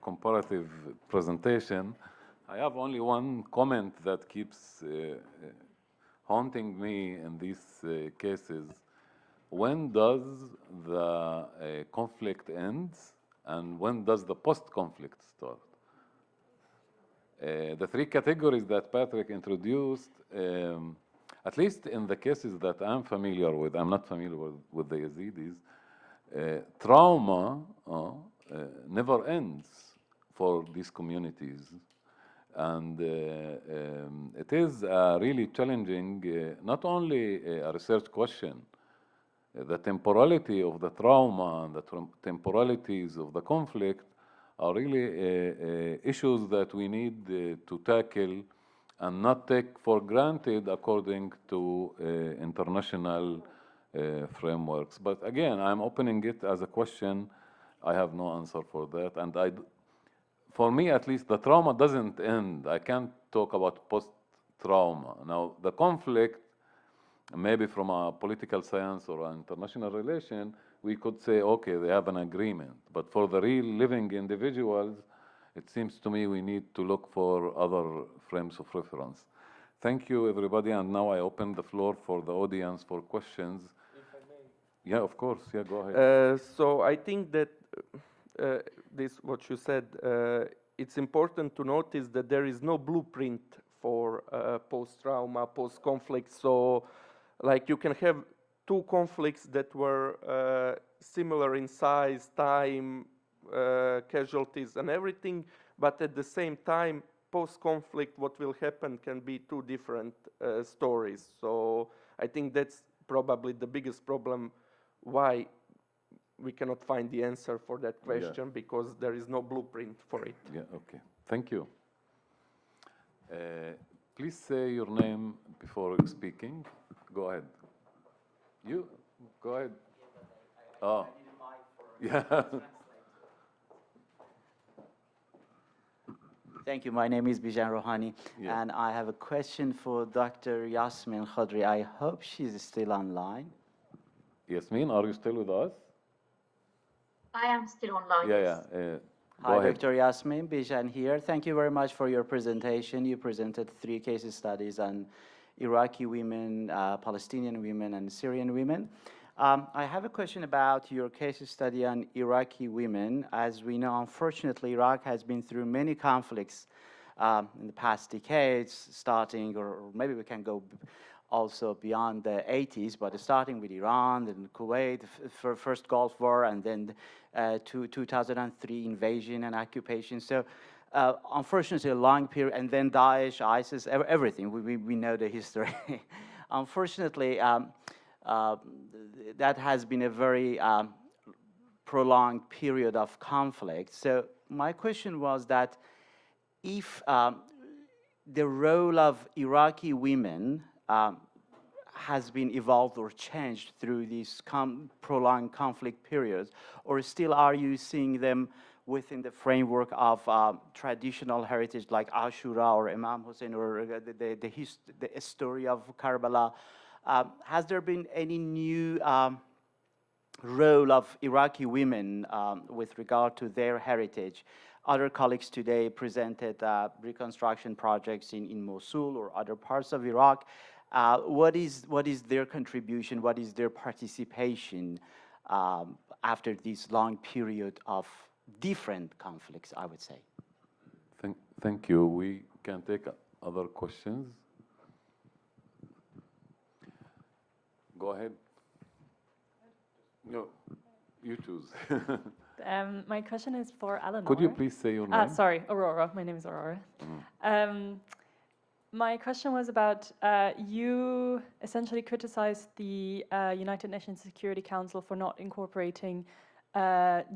comparative presentation. I have only one comment that keeps haunting me in these cases. When does the conflict end, and when does the post-conflict start? The three categories that Patrick introduced, at least in the cases that I'm familiar with, I'm not familiar with the Yazidis, trauma never ends for these communities. And it is really challenging, not only a research question, the temporality of the trauma and the temporalities of the conflict are really issues that we need to tackle and not take for granted according to international frameworks. But again, I'm opening it as a question. I have no answer for that. And for me, at least, the trauma doesn't end. I can't talk about post-trauma. Now, the conflict, maybe from a political science or an international relation, we could say, okay, they have an agreement. But for the real living individuals, it seems to me we need to look for other frames of reference. Thank you, everybody. And now I open the floor for the audience for questions. If I may. Yeah, of course. Yeah, go ahead. So I think that what you said, it's important to notice that there is no blueprint for post-trauma, post-conflict. So like you can have two conflicts that were similar in size, time, casualties and everything, but at the same time, post-conflict, what will happen can be two different stories. So I think that's probably the biggest problem why we cannot find the answer for that question, because there is no blueprint for it. Yeah, okay. Thank you. Please say your name before speaking. Go ahead. You? Go ahead. Oh. Yeah. Thank you. My name is Bijan Rohani, Yeah. and I have a question for Dr. Yasmin Khodary. I hope she's still online. Yasmin, are you still with us? I am still online. Yeah, yes. yeah. Hi, Go ahead. Dr. Yasmin, Bijan here. Thank you very much for your presentation. You presented 3 case studies on Iraqi women, Palestinian women, and Syrian women. I have a question about your case study on Iraqi women. As we know, unfortunately, Iraq has been through many conflicts in the past decades, starting, or maybe we can go also beyond the 80s, but starting with Iran, then Kuwait, first Gulf War, and then 2003 invasion and occupation. So unfortunately, a long period, and then Daesh, ISIS, everything. We know the history. Unfortunately, that has been a very prolonged period of conflict. So my question was that if the role of Iraqi women has been evolved or changed through these prolonged conflict periods, or still are you seeing them within the framework of traditional heritage like Ashura or Imam Hussein or the story of Karbala? Has there been any new role of Iraqi women with regard to their heritage? Other colleagues today presented reconstruction projects in Mosul or other parts of Iraq. What is their contribution? What is their participation after this long period of different conflicts, I would say? Thank you. We can take other questions. Go ahead. No, you choose. My question is for Eleanor. Could you please say your name? Sorry, Aurora. My name is Aurora. My question was about you essentially criticized the United Nations Security Council for not incorporating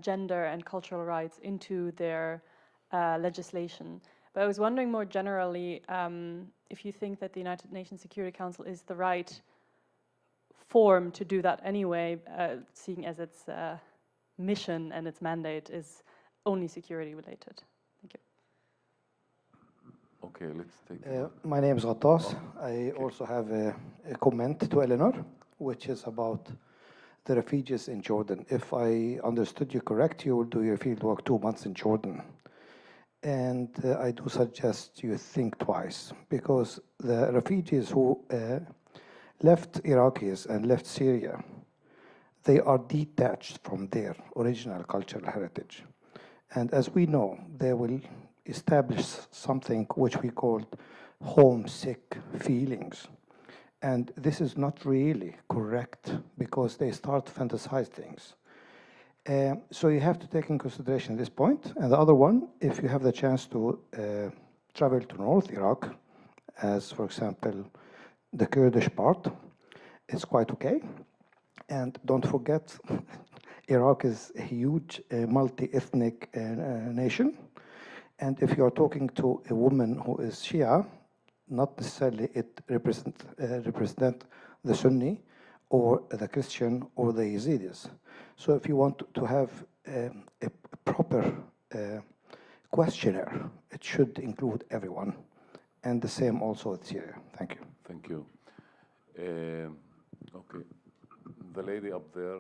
gender and cultural rights into their legislation. But I was wondering more generally if you think that the United Nations Security Council is the right form to do that anyway, seeing as its mission and its mandate is only security related. Thank you. Okay, let's take My name is Ghattas. I also have a comment to Eleanor, which is about the refugees in Jordan. If I understood you correct, you will do your field work 2 months in Jordan. And I do suggest you think twice, because the refugees who left Iraqis and left Syria, they are detached from their original cultural heritage. And as we know, they will establish something which we call homesick feelings. And this is not really correct, because they start to fantasize things. So you have to take in consideration this point. And the other one, if you have the chance to travel to North Iraq, as for example, the Kurdish part, it's quite okay. And don't forget, Iraq is a huge multi-ethnic nation. And if you are talking to a woman who is Shia, not necessarily it represent the Sunni or the Christian or the Yazidis. So if you want to have a proper questionnaire, it should include everyone. And the same also with Syria. Thank you. Thank you. Okay, the lady up there.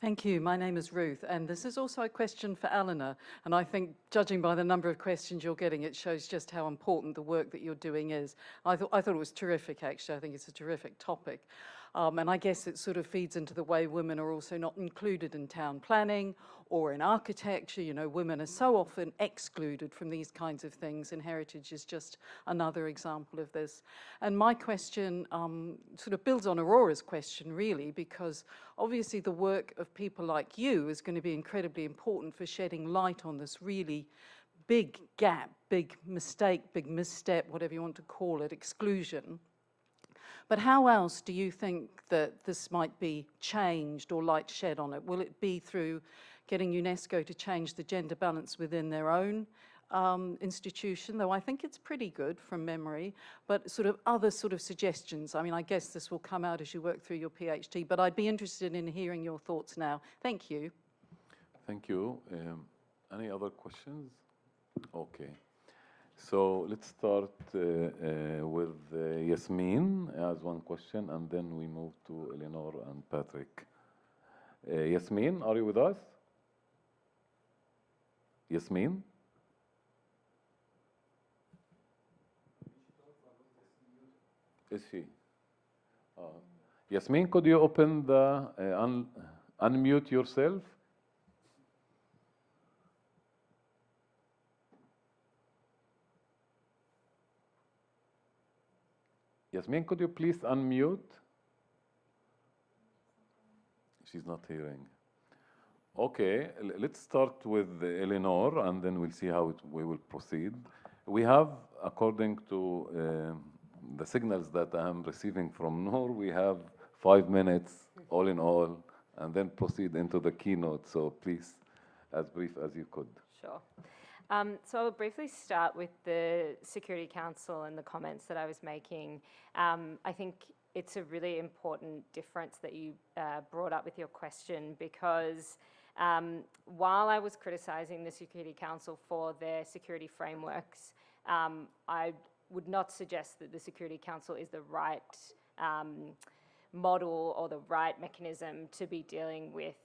Thank you. My name is Ruth, and this is also a question for Eleanor. And I think, judging by the number of questions you're getting, it shows just how important the work that you're doing is. I thought it was terrific, actually. I think it's a terrific topic. And I guess it sort of feeds into the way women are also not included in town planning or in architecture. You know, women are so often excluded from these kinds of things, and heritage is just another example of this. And my question sort of builds on Aurora's question, really, because obviously the work of people like you is going to be incredibly important for shedding light on this really big gap, big mistake, big misstep, whatever you want to call it, exclusion. But how else do you think that this might be changed or light shed on it? Will it be through getting UNESCO to change the gender balance within their own institution, though I think it's pretty good from memory, but sort of other sort of suggestions? I mean, I guess this will come out as you work through your PhD, but I'd be interested in hearing your thoughts now. Thank you. Thank you. Any other questions? Okay. So let's start with Yasmin as one question, and then we move to Eleanor and Patrick. Yasmin, are you with us? Yasmin? Is she? Yasmin, could you open the, unmute yourself? Yasmin, could you please unmute? She's not hearing. Okay, let's start with Eleanor, and then we'll see how we will proceed. We have, according to the signals that I'm receiving from Noor, we have 5 minutes all in all, and then proceed into the keynote. So please, as brief as you could. Sure. So I'll briefly start with the Security Council and the comments that I was making. I think it's a really important difference that you brought up with your question, because while I was criticizing the Security Council for their security frameworks, I would not suggest that the Security Council is the right model or the right mechanism to be dealing with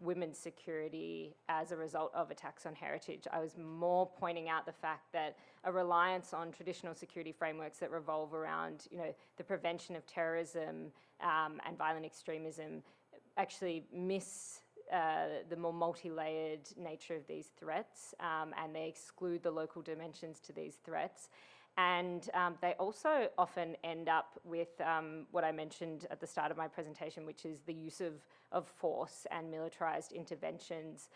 women's security as a result of attacks on heritage. I was more pointing out the fact that a reliance on traditional security frameworks that revolve around, you know, the prevention of terrorism and violent extremism actually miss the more multi-layered nature of these threats, and they exclude the local dimensions to these threats. And they also often end up with what I mentioned at the start of my presentation, which is the use of force and militarized interventions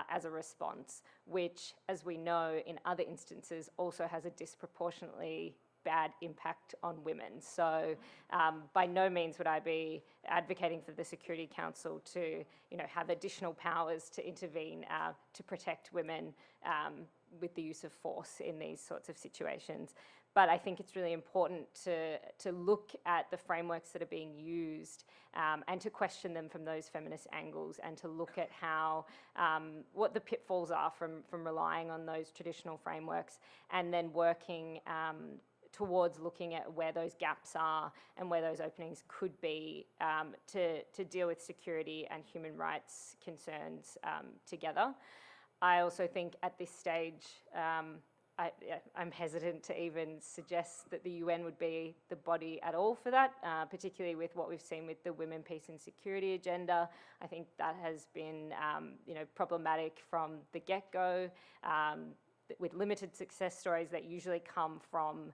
as a response, which, as we know, in other instances also has a disproportionately bad impact on women. So by no means would I be advocating for the Security Council to, you know, have additional powers to intervene to protect women with the use of force in these sorts of situations. But I think it's really important to look at the frameworks that are being used and to question them from those feminist angles, and to look at how, what the pitfalls are from relying on those traditional frameworks, and then working towards looking at where those gaps are and where those openings could be to deal with security and human rights concerns together. I also think at this stage, I'm hesitant to even suggest that the UN would be the body at all for that, particularly with what we've seen with the Women, Peace and Security agenda. I think that has been problematic from the get-go, with limited success stories that usually come from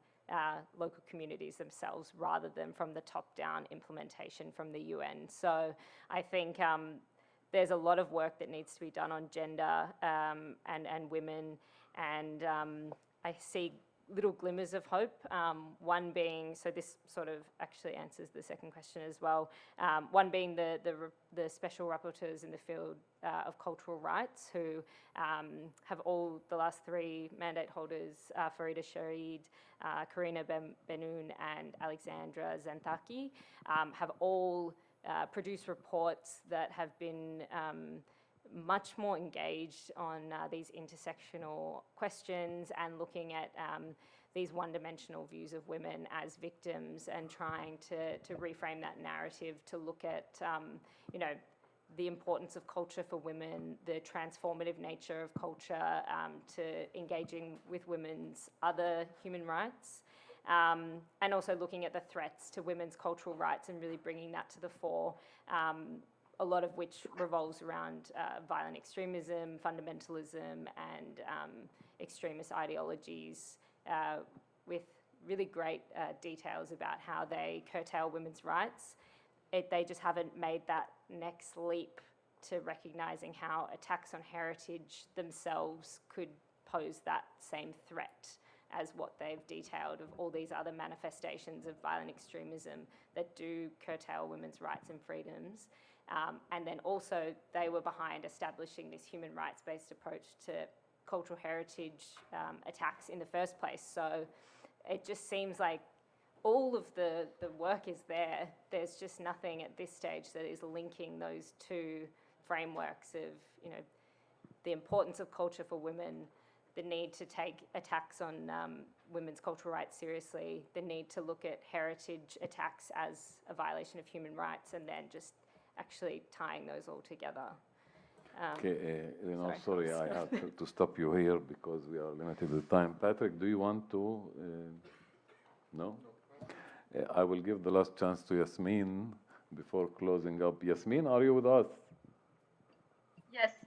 local communities themselves rather than from the top-down implementation from the UN. So I think there's a lot of work that needs to be done on gender and women, and I see little glimmers of hope. One being, so this sort of actually answers the second question as well. One being the special rapporteurs in the field of cultural rights, who have all the last 3 mandate holders, Farida Sharid, Karina Benoun and Alexandra Zantaki, have all produced reports that have been much more engaged on these intersectional questions, and looking at these one-dimensional views of women as victims, and trying to reframe that narrative to look at the importance of culture for women, the transformative nature of culture to engaging with women's other human rights. and also looking at the threats to women's cultural rights and really bringing that to the fore, a lot of which revolves around violent extremism, fundamentalism, and extremist ideologies, with really great details about how they curtail women's rights. They just haven't made that next leap to recognising how attacks on heritage themselves could pose that same threat as what they've detailed of all these other manifestations of violent extremism that do curtail women's rights and freedoms. And then also they were behind establishing this human rights-based approach to cultural heritage attacks in the first place. So it just seems like all of the work is there. There's just nothing at this stage that is linking those two frameworks of, you know, the importance of culture for women, the need to take attacks on women's cultural rights seriously, the need to look at heritage attacks as a violation of human rights, and then just actually tying those all together. Okay, Eleanor, sorry, I have to stop you here because we are limited with time. Patrick, do you want to? No? I will give the last chance to Yasmin before closing up. Yasmin, are you with us?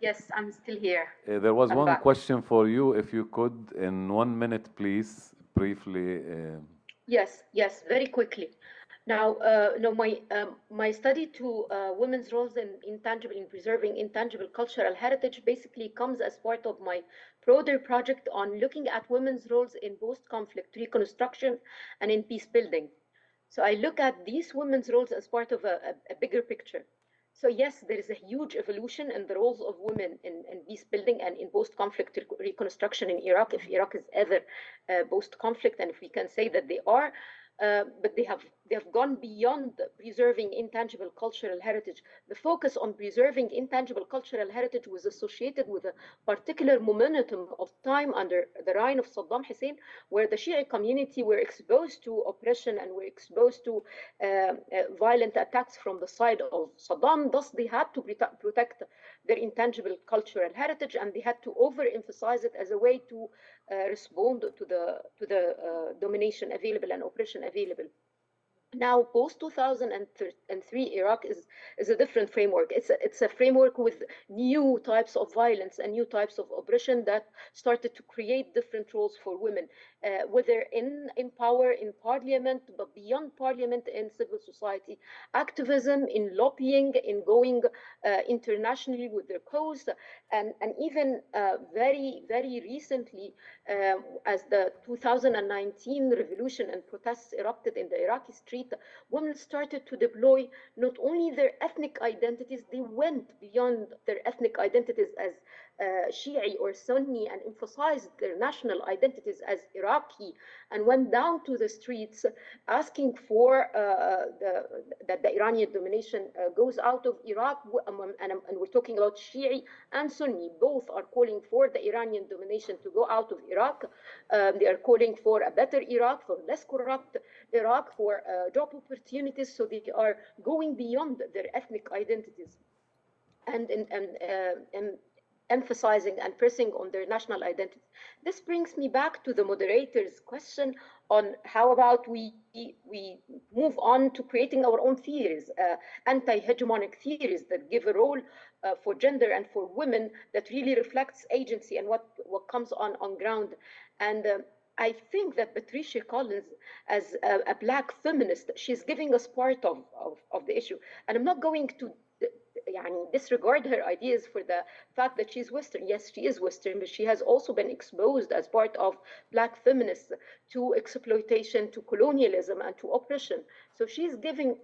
Yes, I'm still here. There was one back. question for you, if you could, in 1 minute, please, briefly. Yes, very quickly. Now, my study to women's roles in preserving intangible cultural heritage basically comes as part of my broader project on looking at women's roles in post-conflict reconstruction and in peace building. So I look at these women's roles as part of a bigger picture. So yes, there is a huge evolution in the roles of women in peace building and in post-conflict reconstruction in Iraq, if Iraq is ever post-conflict, and if we can say that they are. But they have gone beyond preserving intangible cultural heritage. The focus on preserving intangible cultural heritage was associated with a particular momentum of time under the reign of Saddam Hussein, where the Shia community were exposed to oppression and were exposed to violent attacks from the side of Saddam. Thus, they had to protect their intangible cultural heritage, and they had to overemphasize it as a way to respond to the domination available and oppression available. Now, post 2003, Iraq is a different framework. It's a framework with new types of violence and new types of oppression that started to create different roles for women, whether in power, in parliament, but beyond parliament, in civil society activism, in lobbying, in going internationally with their cause, and even very, very recently, as the 2019 revolution and protests erupted in the Iraqi street, women started to deploy not only their ethnic identities, they went beyond their ethnic identities as Shi'i or Sunni and emphasized their national identities as Iraqi, and went down to the streets asking for that the Iranian domination goes out of Iraq, and we're talking about Shi'i and Sunni. Both are calling for the Iranian domination to go out of Iraq. They are calling for a better Iraq, for less corrupt Iraq, for job opportunities. So they are going beyond their ethnic identities and emphasizing and pressing on their national identity. This brings me back to the moderator's question on how about we move on to creating our own theories, anti-hegemonic theories that give a role for gender and for women that really reflects agency and what comes on ground. And I think that Patricia Collins, as a Black feminist, she's giving us part of the issue. And I'm not going to disregard her ideas for the fact that she's Western. Yes, she is Western, but she has also been exposed as part of Black feminists to exploitation, to colonialism, and to oppression. So she's giving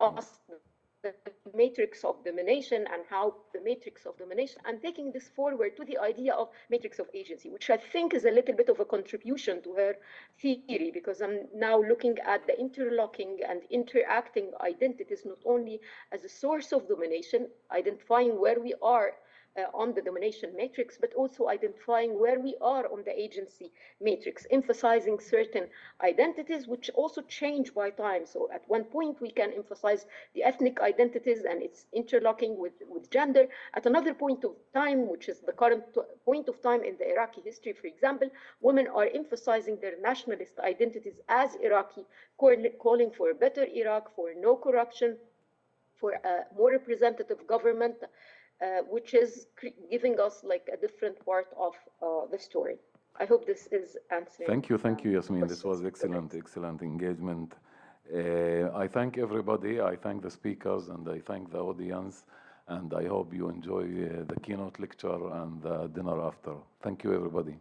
us the matrix of domination and how the matrix of domination, I'm taking this forward to the idea of matrix of agency, which I think is a little bit of a contribution to her theory, because I'm now looking at the interlocking and interacting identities, not only as a source of domination, identifying where we are on the domination matrix, but also identifying where we are on the agency matrix, emphasizing certain identities which also change by time. So at one point we can emphasize the ethnic identities and it's interlocking with gender. At another point of time, which is the current point of time in the Iraqi history, for example, women are emphasizing their nationalist identities as Iraqi, calling for a better Iraq, for no corruption, for a more representative government, which is giving us like a different part of the story. I hope this is answering. Thank you, Yasmin. This was excellent engagement. I thank everybody. I thank the speakers and I thank the audience. And I hope you enjoy the keynote lecture and the dinner after. Thank you, everybody.